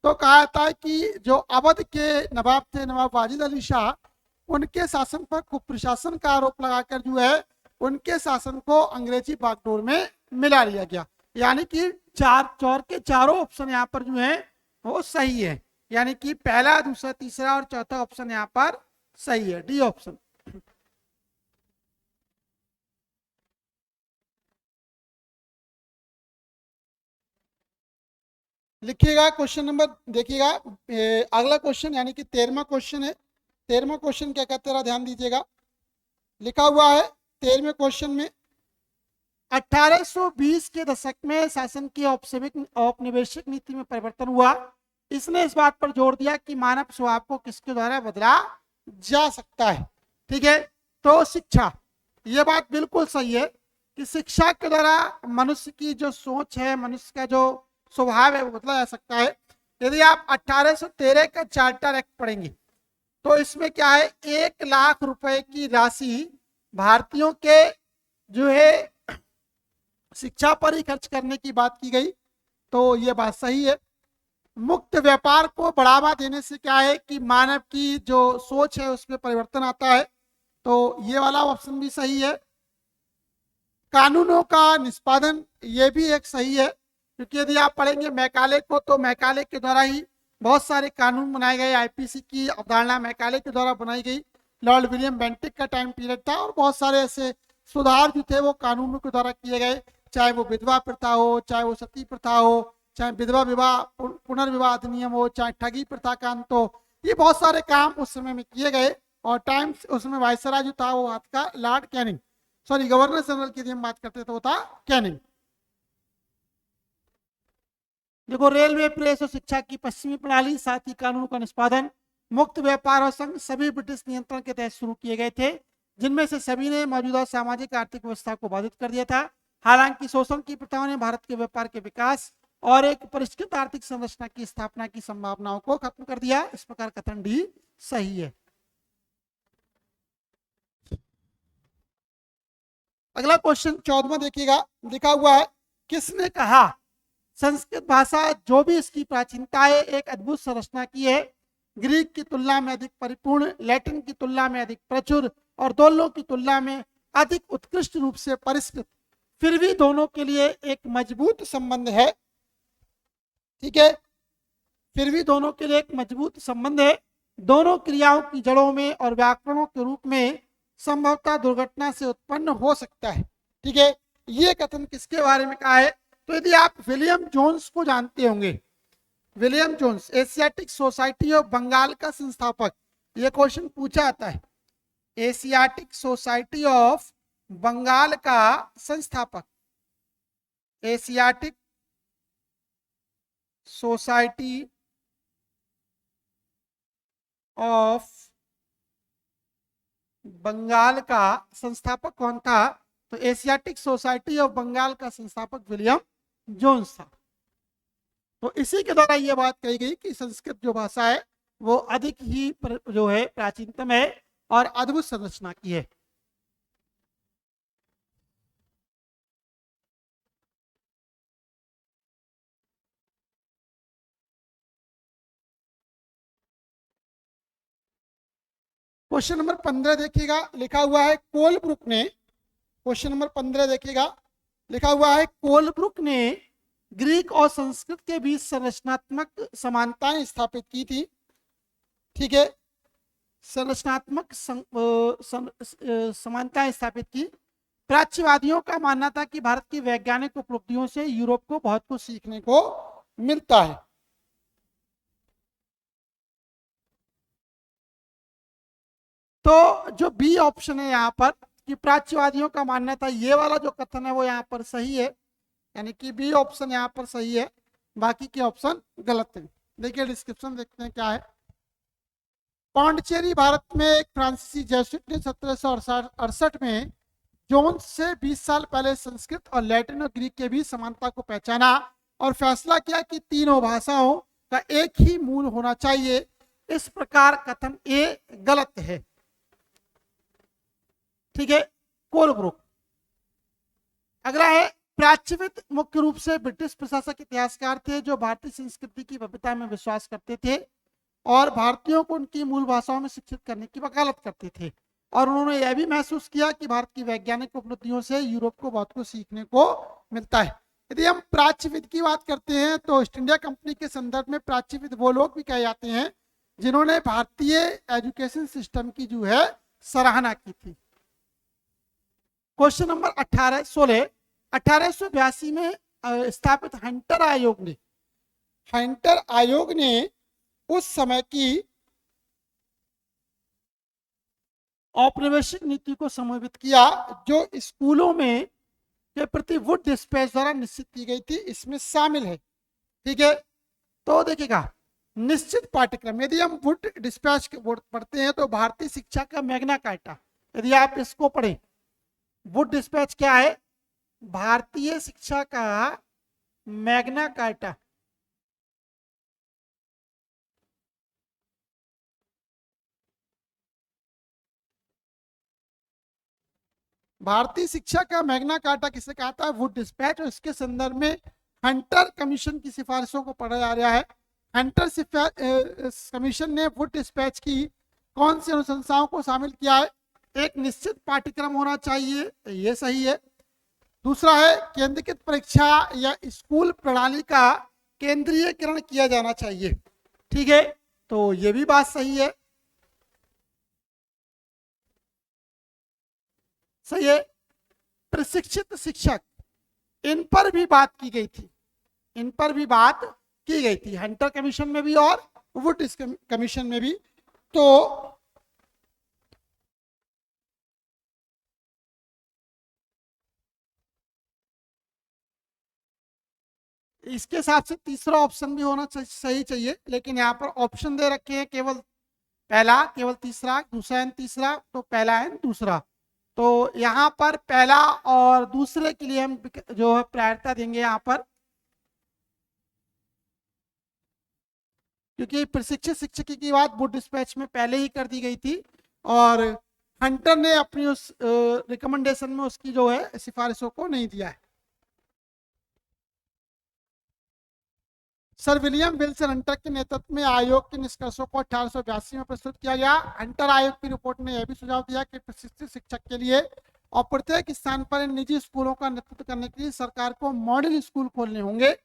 A: तो कहा था कि जो अवध के नवाब थे, नवाब वाजिद अली शाह, उनके शासन पर कुप्रशासन का आरोप लगाकर जो है उनके शासन को अंग्रेजी बागडोर में मिला लिया गया। यानी कि चौर के चारों ऑप्शन यहाँ पर जो है वो सही है, यानी कि पहला, दूसरा, तीसरा और चौथा ऑप्शन यहाँ पर सही है, डी ऑप्शन। लिखिएगा क्वेश्चन नंबर, देखिएगा अगला क्वेश्चन यानी कि 13वां क्वेश्चन है। 13वां क्वेश्चन क्या कहते हैं, ध्यान दीजिएगा। लिखा हुआ है 13वें क्वेश्चन में 1820 के दशक में शासन की औपनिवेशिक नीति में परिवर्तन हुआ। इसने इस बात पर जोर दिया कि मानव स्वभाव को किसके द्वारा बदला जा सकता है, ठीक है। तो शिक्षा, ये बात बिल्कुल सही है कि शिक्षा के द्वारा मनुष्य की जो सोच है, मनुष्य का जो स्वभाव है वो बदला जा सकता है। यदि आप 1813 का चार्टर एक्ट पढ़ेंगे तो इसमें क्या है, 1 लाख रुपए की राशि भारतीयों के जो है शिक्षा पर ही खर्च करने की बात की गई, तो ये बात सही है। मुक्त व्यापार को बढ़ावा देने से क्या है कि मानव की जो सोच है उसमें परिवर्तन आता है, तो ये वाला ऑप्शन भी सही है। कानूनों का निष्पादन, ये भी एक सही है, क्योंकि यदि आप पढ़ेंगे मैकाले को तो मैकाले के द्वारा ही बहुत सारे कानून बनाए गए। आईपीसी की अवधारणा मैकाले के द्वारा बनाई गई। लॉर्ड विलियम बेंटिक का टाइम पीरियड था और बहुत सारे ऐसे सुधार जो थे वो कानूनों के द्वारा किए गए, चाहे वो विधवा प्रथा हो, चाहे वो सती प्रथा हो, चाहे विधवा विवाह पुनर्विवाह अधिनियम हो, चाहे ठगी प्रथा का अंत हो, ये बहुत सारे काम उस समय में किए गए। और टाइम्स उसमें वायसराय जो था वो हाथ का Lord Canning, sorry governor general की यदि हम बात करते तो वो था कैनिंग। देखो, रेलवे प्रेस और शिक्षा की पश्चिमी प्रणाली, साथ ही कानूनों का निष्पादन, मुक्त व्यापार और संघ सभी ब्रिटिश नियंत्रण के तहत शुरू किए गए थे, जिनमें से सभी ने मौजूदा सामाजिक आर्थिक व्यवस्था को बाधित कर दिया था। हालांकि शोषण की प्रथाओं ने भारत के व्यापार के विकास और एक परिष्कृत आर्थिक संरचना की स्थापना की संभावनाओं को खत्म कर दिया। इस प्रकार कथन डी सही है। अगला क्वेश्चन 14वां देखिएगा, लिखा हुआ है, किसने कहा संस्कृत भाषा जो भी इसकी प्राचीनता है एक अद्भुत संरचना की है, ग्रीक की तुलना में अधिक परिपूर्ण, लैटिन की तुलना में अधिक प्रचुर और दोनों की तुलना में अधिक उत्कृष्ट रूप से परिष्कृत, फिर भी दोनों के लिए एक मजबूत संबंध है। ठीक है, फिर भी दोनों के लिए एक मजबूत संबंध है। दोनों क्रियाओं की जड़ों में और व्याकरणों के रूप में संभवतः दुर्घटना से उत्पन्न हो सकता है। ठीक है, ये कथन किसके बारे में कहा है? तो यदि आप विलियम जोन्स को जानते होंगे, William Jones Asiatic Society of Bengal का संस्थापक, ये क्वेश्चन पूछा जाता है। एशियाटिक सोसाइटी ऑफ बंगाल का संस्थापक, एशियाटिक सोसाइटी ऑफ बंगाल का संस्थापक कौन था? तो एशियाटिक सोसाइटी ऑफ बंगाल का संस्थापक विलियम जोन्स था। तो इसी के द्वारा यह बात कही गई कि संस्कृत जो भाषा है वो अधिक ही जो है प्राचीनतम है और अद्भुत संरचना की है। क्वेश्चन नंबर 15 देखिएगा, लिखा हुआ है कोलब्रुक ने, क्वेश्चन नंबर 15 देखिएगा, लिखा हुआ है कोलब्रुक ने ग्रीक और संस्कृत के बीच संरचनात्मक समानताएं स्थापित की थी। ठीक है, संरचनात्मक समानताएं स्थापित की। प्राच्यवादियों का मानना था कि भारत की वैज्ञानिक उपलब्धियों से यूरोप को बहुत कुछ सीखने को मिलता है। तो जो बी ऑप्शन है यहाँ पर कि प्राच्यवादियों का मानना था, ये वाला जो कथन है वो यहाँ पर सही है, यानी कि बी ऑप्शन यहाँ पर सही है, बाकी के ऑप्शन गलत है। देखिए डिस्क्रिप्शन देखते हैं क्या है। पांडिचेरी भारत में एक फ्रांसीसी जेसुइट ने 1768 में जोन्स से 20 साल पहले संस्कृत और लैटिन और ग्रीक के बीच समानता को पहचाना और फैसला किया कि तीनों भाषाओं का एक ही मूल होना चाहिए। इस प्रकार कथन ए गलत है। ठीक है, कोलब्रुक। अगला है, प्राच्यविद मुख्य रूप से ब्रिटिश प्रशासक इतिहासकार थे जो भारतीय संस्कृति की भव्यता में विश्वास करते थे और भारतीयों को उनकी मूल भाषाओं में शिक्षित करने की वकालत करते थे, और उन्होंने यह भी महसूस किया कि भारत की वैज्ञानिक उपलब्धियों से यूरोप को बहुत कुछ सीखने को मिलता है। यदि हम प्राच्यविद की बात करते हैं तो ईस्ट इंडिया कंपनी के संदर्भ में प्राच्यविद वो लोग भी कहे जाते हैं जिन्होंने भारतीय एजुकेशन सिस्टम की जो है सराहना की थी। क्वेश्चन नंबर 1882 में स्थापित हंटर आयोग ने उस समय की औपनिवेशिक नीति को समन्वित किया जो स्कूलों में के प्रति वुड डिस्पैच द्वारा निश्चित की गई थी, इसमें शामिल है। ठीक है, तो देखिएगा निश्चित पाठ्यक्रम, यदि हम वुड डिस्पैच पढ़ते हैं तो भारतीय शिक्षा का मैग्ना कार्टा, यदि आप इसको पढ़ें, वुड डिस्पैच क्या है? भारतीय शिक्षा का मैग्ना कार्टा। भारतीय शिक्षा का मैग्ना कार्टा किसे कहता है? Wood dispatch. और इसके संदर्भ में हंटर कमीशन की सिफारिशों को पढ़ा जा रहा है। हंटर कमीशन ने वुड डिस्पैच की कौन सी अनुशंसाओं को शामिल किया है? एक निश्चित पाठ्यक्रम होना चाहिए, ये सही है। दूसरा है केंद्रीकृत परीक्षा या स्कूल प्रणाली का केंद्रीयकरण किया जाना चाहिए, ठीक है, तो ये भी बात सही है, सही है। प्रशिक्षित शिक्षक, इन पर भी बात की गई थी, इन पर भी बात की गई थी, हंटर कमीशन में भी और वुड कमीशन में भी। तो इसके हिसाब से तीसरा ऑप्शन भी होना सही चाहिए, लेकिन यहाँ पर ऑप्शन दे रखे हैं केवल पहला, केवल तीसरा, दूसरा एंड तीसरा, तो पहला एंड दूसरा। तो यहाँ पर पहला और दूसरे के लिए हम जो है प्रायोरिता देंगे यहाँ पर, क्योंकि प्रशिक्षित शिक्षक की बात वुड डिस्पैच में पहले ही कर दी गई थी और हंटर ने अपनी उस रिकमेंडेशन में उसकी जो है सिफारिशों को नहीं दिया है। सर विलियम विल्सन हंटर के नेतृत्व में आयोग के निष्कर्षों को 1882 में प्रस्तुत किया गया। हंटर आयोग की रिपोर्ट ने यह भी सुझाव दिया कि प्रशिक्षित शिक्षक के लिए और प्रत्येक स्थान पर निजी स्कूलों का नेतृत्व करने के लिए सरकार को मॉडल स्कूल खोलने होंगे।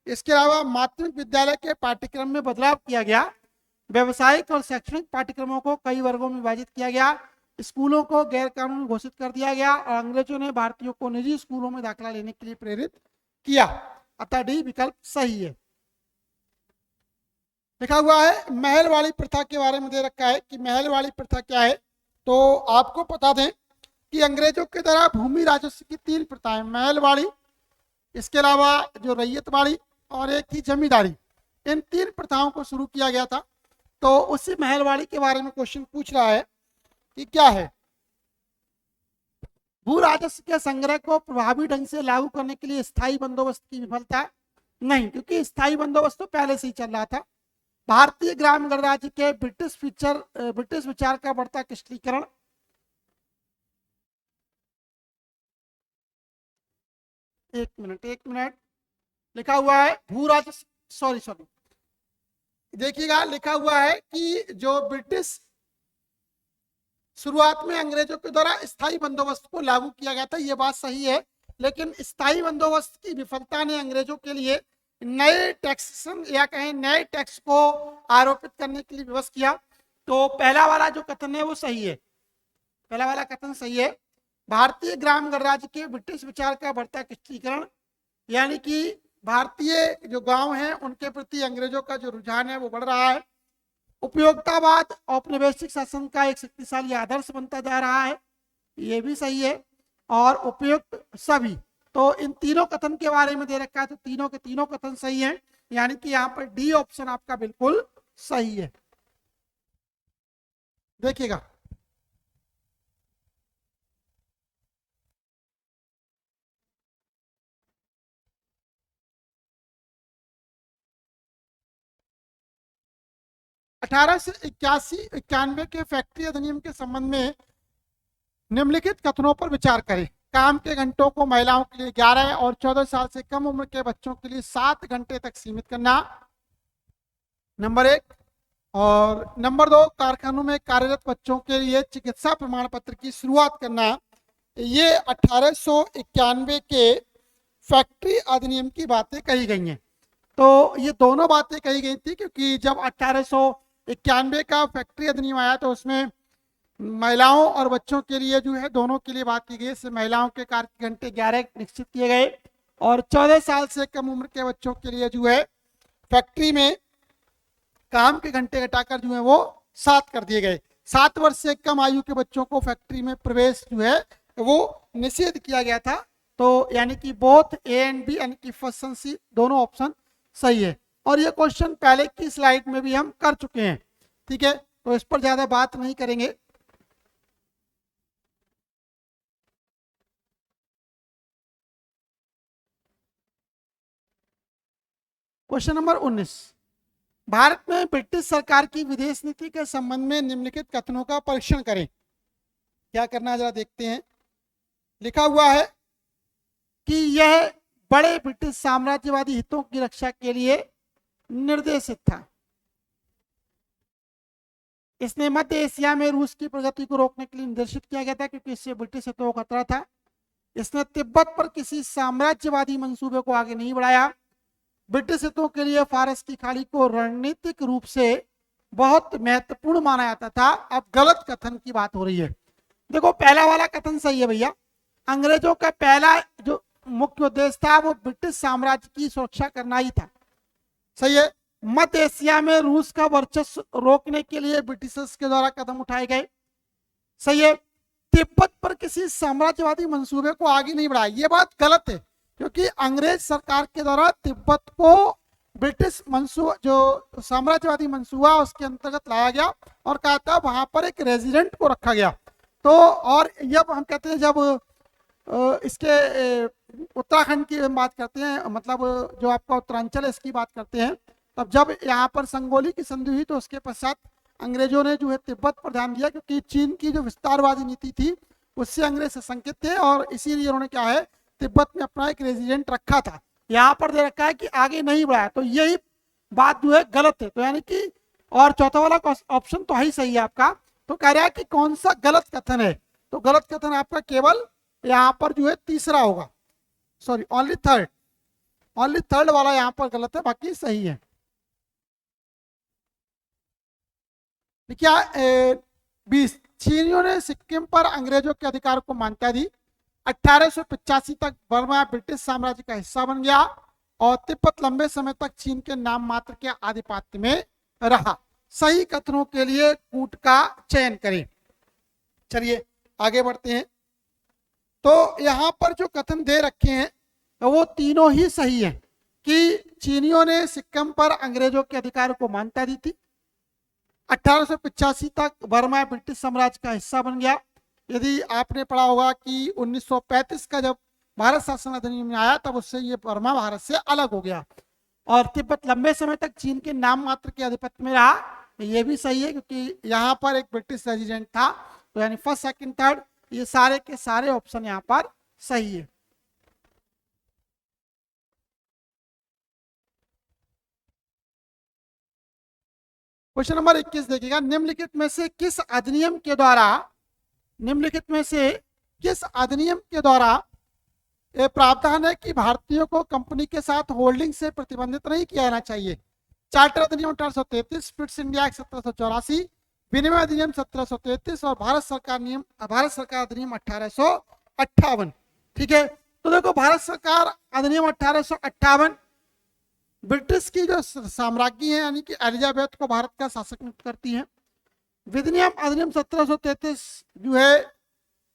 A: इसके अलावा माध्यमिक विद्यालय के पाठ्यक्रम में बदलाव किया गया। व्यवसायिक और शैक्षणिक पाठ्यक्रमों को कई वर्गों में विभाजित किया गया। स्कूलों को गैर कानूनी घोषित कर दिया गया और अंग्रेजों ने भारतीयों को निजी स्कूलों में दाखिला लेने के लिए प्रेरित किया। अतः डी विकल्प सही है। लिखा हुआ है महलवाड़ी प्रथा के बारे में दे रखा है कि महलवाड़ी प्रथा क्या है। तो आपको बता दें कि अंग्रेजों के द्वारा भूमि राजस्व की 3 प्रथाएं, महलवाड़ी, इसके अलावा जो रैयतवाड़ी और एक थी जमींदारी, इन 3 प्रथाओं को शुरू किया गया था। तो उसी महलवाड़ी के बारे में क्वेश्चन पूछ रहा है कि क्या है? भू राजस्व के संग्रह को प्रभावी ढंग से लागू करने के लिए स्थायी बंदोबस्त की विफलता नहीं, क्योंकि स्थायी बंदोबस्त तो पहले से ही चल रहा था। भारतीय ग्राम गणराज्य के ब्रिटिश विचार का बढ़ता क्रिस्टलीकरण, एक मिनट, लिखा हुआ है भू राजस्व, सॉरी देखिएगा, लिखा हुआ है कि जो ब्रिटिश शुरुआत में अंग्रेजों के द्वारा स्थायी बंदोबस्त को लागू किया गया था, यह बात सही है, लेकिन स्थायी बंदोबस्त की विफलता ने अंग्रेजों के लिए नए टैक्सेशन या कहें नए टैक्स को आरोपित करने के लिए विवश किया। तो पहला वाला जो कथन है वो सही है, पहला वाला कथन सही है। भारतीय ग्राम गणराज्य के ब्रिटिश विचार का बढ़ता क्रिस्टलीकरण, यानी कि भारतीय जो गांव हैं उनके प्रति अंग्रेजों का जो रुझान है वो बढ़ रहा है। उपयोगितावाद औपनिवेशिक शासन का एक शक्तिशाली आदर्श बनता जा रहा है, ये भी सही है। और उपयुक्त सभी, तो इन तीनों कथन के बारे में दे रखा है, तो तीनों के तीनों कथन सही हैं, यानी कि यहाँ पर डी ऑप्शन आपका बिल्कुल सही है। देखिएगा अठारह से 91 के फैक्ट्री अधिनियम के संबंध में निम्नलिखित कथनों पर विचार करें। काम के घंटों को महिलाओं के लिए 11 और 14 साल से कम उम्र के बच्चों के लिए 7 घंटे तक सीमित करना, नंबर 1। और नंबर 2, कारखानों में कार्यरत बच्चों के लिए चिकित्सा प्रमाण पत्र की शुरुआत करना। ये 1891 के फैक्ट्री अधिनियम की बातें कही गई हैं। तो ये दोनों बातें कही गई थी, क्योंकि जब 1891 का फैक्ट्री अधिनियम आया तो उसमें महिलाओं और बच्चों के लिए जो है दोनों के लिए बात की गई। इससे महिलाओं के कार्य घंटे 11 निश्चित किए गए और 14 साल से कम उम्र के बच्चों के लिए जो है फैक्ट्री में काम के घंटे घटाकर जो है वो 7 कर दिए गए। 7 वर्ष से कम आयु के बच्चों को फैक्ट्री में प्रवेश जो है वो निषेध किया गया था। तो यानी कि बोथ ए एंड बी, यानी कि फर्स्ट एंड सी, दोनों ऑप्शन सही है। और ये क्वेश्चन पहले की स्लाइड में भी हम कर चुके हैं, ठीक है, तो इस पर ज्यादा बात नहीं करेंगे। क्वेश्चन नंबर 19, भारत में ब्रिटिश सरकार की विदेश नीति के संबंध में निम्नलिखित कथनों का परीक्षण करें। क्या करना है जरा देखते हैं। लिखा हुआ है कि यह बड़े ब्रिटिश साम्राज्यवादी हितों की रक्षा के लिए निर्देशित था। इसने मध्य एशिया में रूस की प्रगति को रोकने के लिए निर्देशित किया गया था, क्योंकि इससे ब्रिटिश हितों को खतरा था। इसने तिब्बत पर किसी साम्राज्यवादी मंसूबे को आगे नहीं बढ़ाया। ब्रिटिश हितों के लिए फारस की खाड़ी को रणनीतिक रूप से बहुत महत्वपूर्ण माना जाता था। अब गलत कथन की बात हो रही है। देखो, पहला वाला कथन सही है भैया। अंग्रेजों का पहला जो मुख्य उद्देश्य था वो ब्रिटिश साम्राज्य की सुरक्षा करना ही था। सही है। मध्य एशिया में रूस का वर्चस्व रोकने के लिए ब्रिटिशर्स के द्वारा कदम उठाए गए। सही है। तिब्बत पर किसी साम्राज्यवादी मंसूबे को आगे नहीं बढ़ाया, ये बात गलत है, क्योंकि अंग्रेज सरकार के द्वारा तिब्बत को ब्रिटिश मंसूबा जो साम्राज्यवादी मंसूबा उसके अंतर्गत लाया गया और कहा था वहां पर एक रेजिडेंट को रखा गया। तो और जब हम कहते हैं, जब इसके उत्तराखंड की बात करते हैं, मतलब जो आपका उत्तरांचल है इसकी बात करते हैं, तब जब यहाँ पर संगोली की संधि हुई तो उसके पश्चात अंग्रेजों ने जो है तिब्बत पर ध्यान दिया, क्योंकि चीन की जो विस्तारवादी नीति थी उससे अंग्रेज सशंकित थे और इसीलिए उन्होंने क्या है तिब्बत में अपना एक रेजिडेंट रखा था। यहाँ पर दे रखा है कि आगे नहीं बढ़ाया, तो यही बात जो है गलत है। तो यानी कि और चौथा वाला ऑप्शन तो ही सही है आपका। तो कह रहा है कि कौन सा गलत कथन है, तो गलत कथन आपका केवल यहाँ पर जो है तीसरा होगा, सॉरी ओनली थर्ड वाला यहाँ पर गलत है, बाकी सही है। क्या 20 चीनियों ने सिक्किम पर अंग्रेजों के अधिकार को मान्यता दी। 1885 तक बर्मा ब्रिटिश साम्राज्य का हिस्सा बन गया और तिब्बत लंबे समय तक चीन के नाम मात्र के आधिपत्य में रहा। सही कथनों के लिए कूट का चयन करें। चलिए आगे बढ़ते हैं। तो यहाँ पर जो कथन दे रखे हैं वो तीनों ही सही है कि चीनियों ने सिक्किम पर अंग्रेजों के अधिकार को मान्यता दी थी। 1885 तक बर्मा ब्रिटिश साम्राज्य का हिस्सा बन गया। यदि आपने पढ़ा होगा कि 1935 का जब भारत शासन अधिनियम में आया तब उससे ये बर्मा भारत से अलग हो गया और तिब्बत लंबे समय तक चीन के नाम मात्र के आधिपत्य में रहा। ये भी सही है क्योंकि यहाँ पर एक ब्रिटिश रेजिडेंट था। तो यानी फर्स्ट सेकंड थर्ड ये सारे के सारे ऑप्शन यहाँ पर सही है। क्वेश्चन नंबर 21 देखिएगा। निम्नलिखित में से किस अधिनियम के द्वारा ये प्रावधान है कि भारतीयों को कंपनी के साथ होल्डिंग से प्रतिबंधित नहीं किया जाना चाहिए। चार्टर अधिनियम 1833, पिट्स इंडिया एक्ट 1784, विनिमय अधिनियम 1733 और भारत सरकार अधिनियम 1858। ठीक है, तो देखो भारत सरकार अधिनियम 1858 ब्रिटिश की जो साम्राज्ञी है यानी कि एलिजाबेथ को भारत का शासक नियुक्त करती है। विनिमय अधिनियम 1733 जो है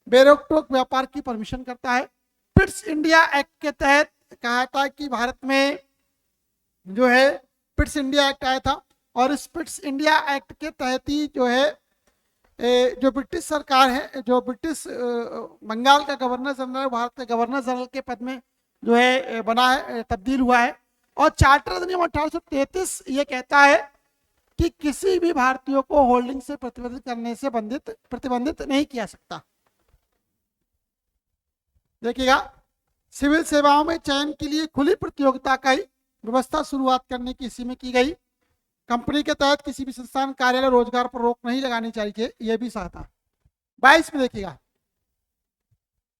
A: बेरोक-टोक व्यापार की परमिशन करता है। पिट्स इंडिया एक्ट के तहत कहा था कि भारत में जो है पिट्स इंडिया एक्ट आया था और इस पिट्स इंडिया एक्ट के तहत ही जो है जो ब्रिटिश सरकार है, जो ब्रिटिश बंगाल का गवर्नर जनरल भारत के गवर्नर जनरल के पद में जो है बना है, तब्दील हुआ है। और चार्टर अधिनियम 1833 ये कहता है कि किसी भी भारतीयों को होल्डिंग से प्रतिबंधित करने से प्रतिबंधित नहीं किया सकता। देखिएगा, सिविल सेवाओं में चयन के लिए खुली प्रतियोगिता का व्यवस्था शुरुआत करने की इसी में की गई। कंपनी के तहत किसी भी संस्थान कार्यालय रोजगार पर रोक नहीं लगानी चाहिए, यह भी सही था। 22 में देखिएगा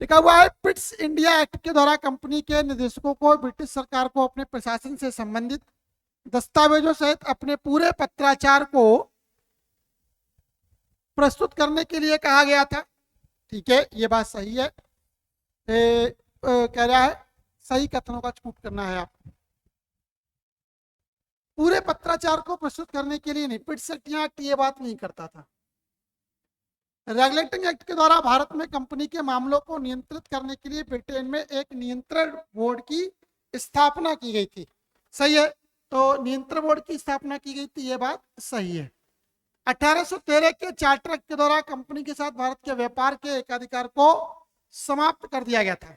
A: लिखा हुआ है पिट्स इंडिया एक्ट के द्वारा कंपनी के निदेशकों को ब्रिटिश सरकार को अपने प्रशासन से संबंधित दस्तावेजों सहित अपने पूरे पत्राचार को प्रस्तुत करने के लिए कहा गया था। ठीक है, ये बात सही है। कह रहा है सही कथनों का छूट करना है आपको। पूरे पत्राचार को प्रस्तुत करने के लिए नहीं, पिट्स एक्ट ये बात नहीं करता था। रेगुलेटिंग एक्ट के द्वारा भारत में कंपनी के मामलों को नियंत्रित करने के लिए ब्रिटेन में एक नियंत्रण बोर्ड की स्थापना की गई थी। सही है, तो नियंत्रण बोर्ड की स्थापना की गई थी, ये बात सही है। 1813 के चार्टर एक्ट के द्वारा कंपनी के साथ भारत के व्यापार के एकाधिकार को समाप्त कर दिया गया था।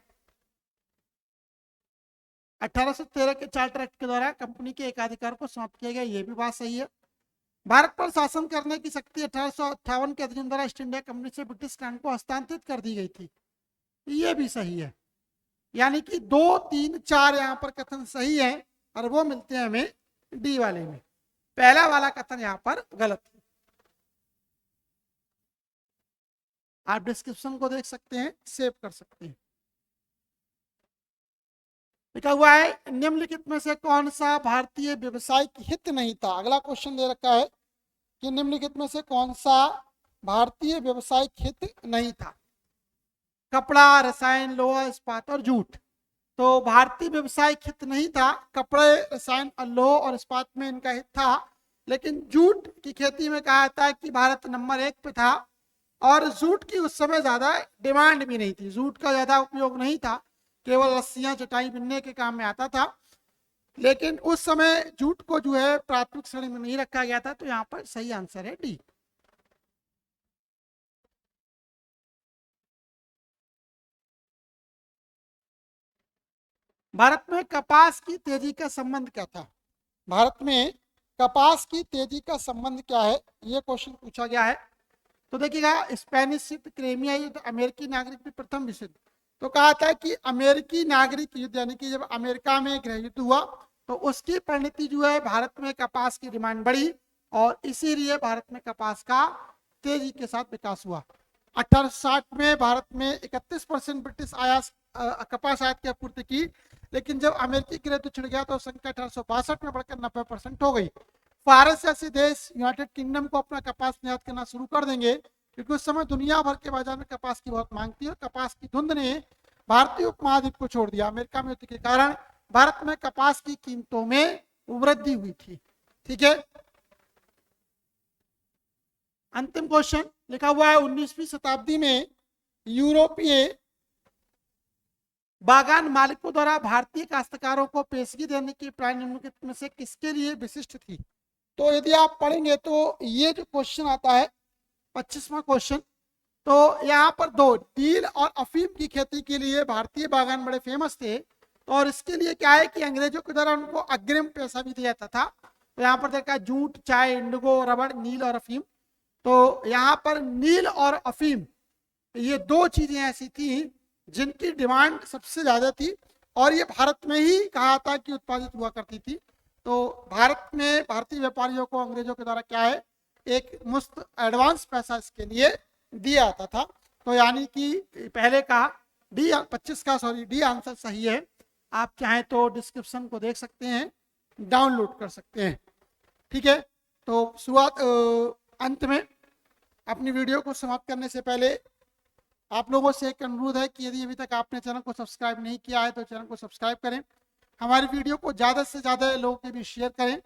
A: 1813 के चार्टर एक्ट के द्वारा कंपनी के एकाधिकार को समाप्त किया गया, ये भी बात सही है। भारत पर शासन करने की शक्ति 1858 के अधिनियम द्वारा ईस्ट इंडिया कंपनी से ब्रिटिश क्राउन को हस्तांतरित कर दी गई थी, ये भी सही है, यानी कि 2, 3, 4 यहाँ पर कथन सही है और वो मिलते हैं हमें डी वाले में। पहला वाला कथन यहाँ पर गलत है। आप डिस्क्रिप्शन को देख सकते हैं, सेव कर सकते हैं। लिखा हुआ है निम्नलिखित में से कौन सा भारतीय व्यवसायिक हित नहीं था। अगला क्वेश्चन दे रखा है कि निम्नलिखित में से कौन सा भारतीय व्यवसायिक हित नहीं था। कपड़ा, रसायन, लोहा, इस्पात और जूट। तो भारतीय व्यवसायिक हित नहीं था। कपड़े, रसायन और लोह और इस्पात में इनका हित था, लेकिन जूट की खेती में कहा जाता है कि भारत नंबर 1 पे था और जूट की उस समय ज्यादा डिमांड भी नहीं थी, जूट का ज्यादा उपयोग नहीं था, केवल रस्सियां चटाई बिनने के काम में आता था। लेकिन उस समय जूट को जो है प्राथमिक श्रेणी में नहीं रखा गया था, तो यहाँ पर सही आंसर है डी। भारत में कपास की तेजी का संबंध क्या था। भारत में कपास की तेजी का संबंध क्या है, ये क्वेश्चन पूछा गया है। तो देखिएगा, स्पेनिश युद्ध, क्रीमिया युद्ध, अमेरिकी नागरिक भी प्रथम विश्व युद्ध। तो कहा था कि अमेरिकी नागरिक युद्ध, यानी कि जब अमेरिका में गृह युद्ध हुआ तो उसकी परिणति जो है भारत में कपास की डिमांड बढ़ी और इसीलिए भारत में कपास का तेजी के साथ विकास हुआ। 1860 में भारत में 31% ब्रिटिश कपास आयात की आपूर्ति की, लेकिन जब अमेरिकी गृह युद्ध छिड़ गया तो संख्या 1862 में बढ़कर 90% हो गई। फारस जैसे देश यूनाइटेड किंगडम को अपना कपास निर्यात करना शुरू कर देंगे, क्योंकि उस समय दुनिया भर के बाजार में कपास की बहुत मांग थी और कपास की धुंध ने भारतीय उपमहाद्वीप को छोड़ दिया। अमेरिका में युद्ध के कारण भारत में कपास की कीमतों में वृद्धि हुई थी। ठीक है, अंतिम क्वेश्चन लिखा हुआ है 19वीं शताब्दी में यूरोपीय बागान मालिकों द्वारा भारतीय काश्तकारों को पेशगी देने की प्रणाली निम्नलिखित में से किसके लिए विशिष्ट थी। तो यदि आप पढ़ेंगे तो ये जो क्वेश्चन आता है 25वां क्वेश्चन, तो यहाँ पर दो, डील और अफीम की खेती के लिए भारतीय बागान बड़े फेमस थे, और इसके लिए क्या है कि अंग्रेजों के द्वारा उनको अग्रिम पैसा भी दिया जाता था। तो यहाँ पर देखा जूट, चाय, इंडिगो, रबड़, नील और अफीम। तो यहाँ पर नील और अफीम ये दो चीजें ऐसी थी जिनकी डिमांड सबसे ज्यादा थी और ये भारत में ही कहा था कि उत्पादित हुआ करती थी। तो भारत में भारतीय व्यापारियों को अंग्रेजों के द्वारा क्या है, एक मुफ्त एडवांस पैसा इसके लिए दिया जाता था। तो यानी कि पहले का डी 25 का डी आंसर सही है। आप चाहें तो डिस्क्रिप्शन को देख सकते हैं, डाउनलोड कर सकते हैं। ठीक है, तो अंत में अपनी वीडियो को समाप्त करने से पहले आप लोगों से एक अनुरोध है कि यदि अभी तक आपने चैनल को सब्सक्राइब नहीं किया है तो चैनल को सब्सक्राइब करें, हमारी वीडियो को ज़्यादा से ज़्यादा लोगों के भी शेयर करें,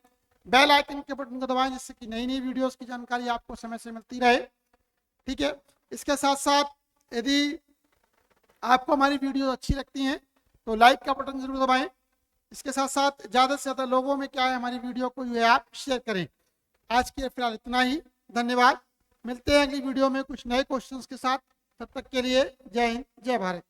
A: बेल आइकन के बटन को दबाएं जिससे कि नई नई वीडियोस की जानकारी आपको समय से मिलती रहे। ठीक है, इसके साथ साथ यदि आपको हमारी वीडियो अच्छी लगती हैं तो लाइक का बटन जरूर दबाएं। इसके साथ साथ ज़्यादा से ज़्यादा लोगों में क्या है, हमारी वीडियो को जो है आप शेयर करें। आज के फिलहाल इतना ही, धन्यवाद। मिलते हैं अगली वीडियो में कुछ नए क्वेश्चंस के साथ। तब तक के लिए जय हिंद, जय भारत।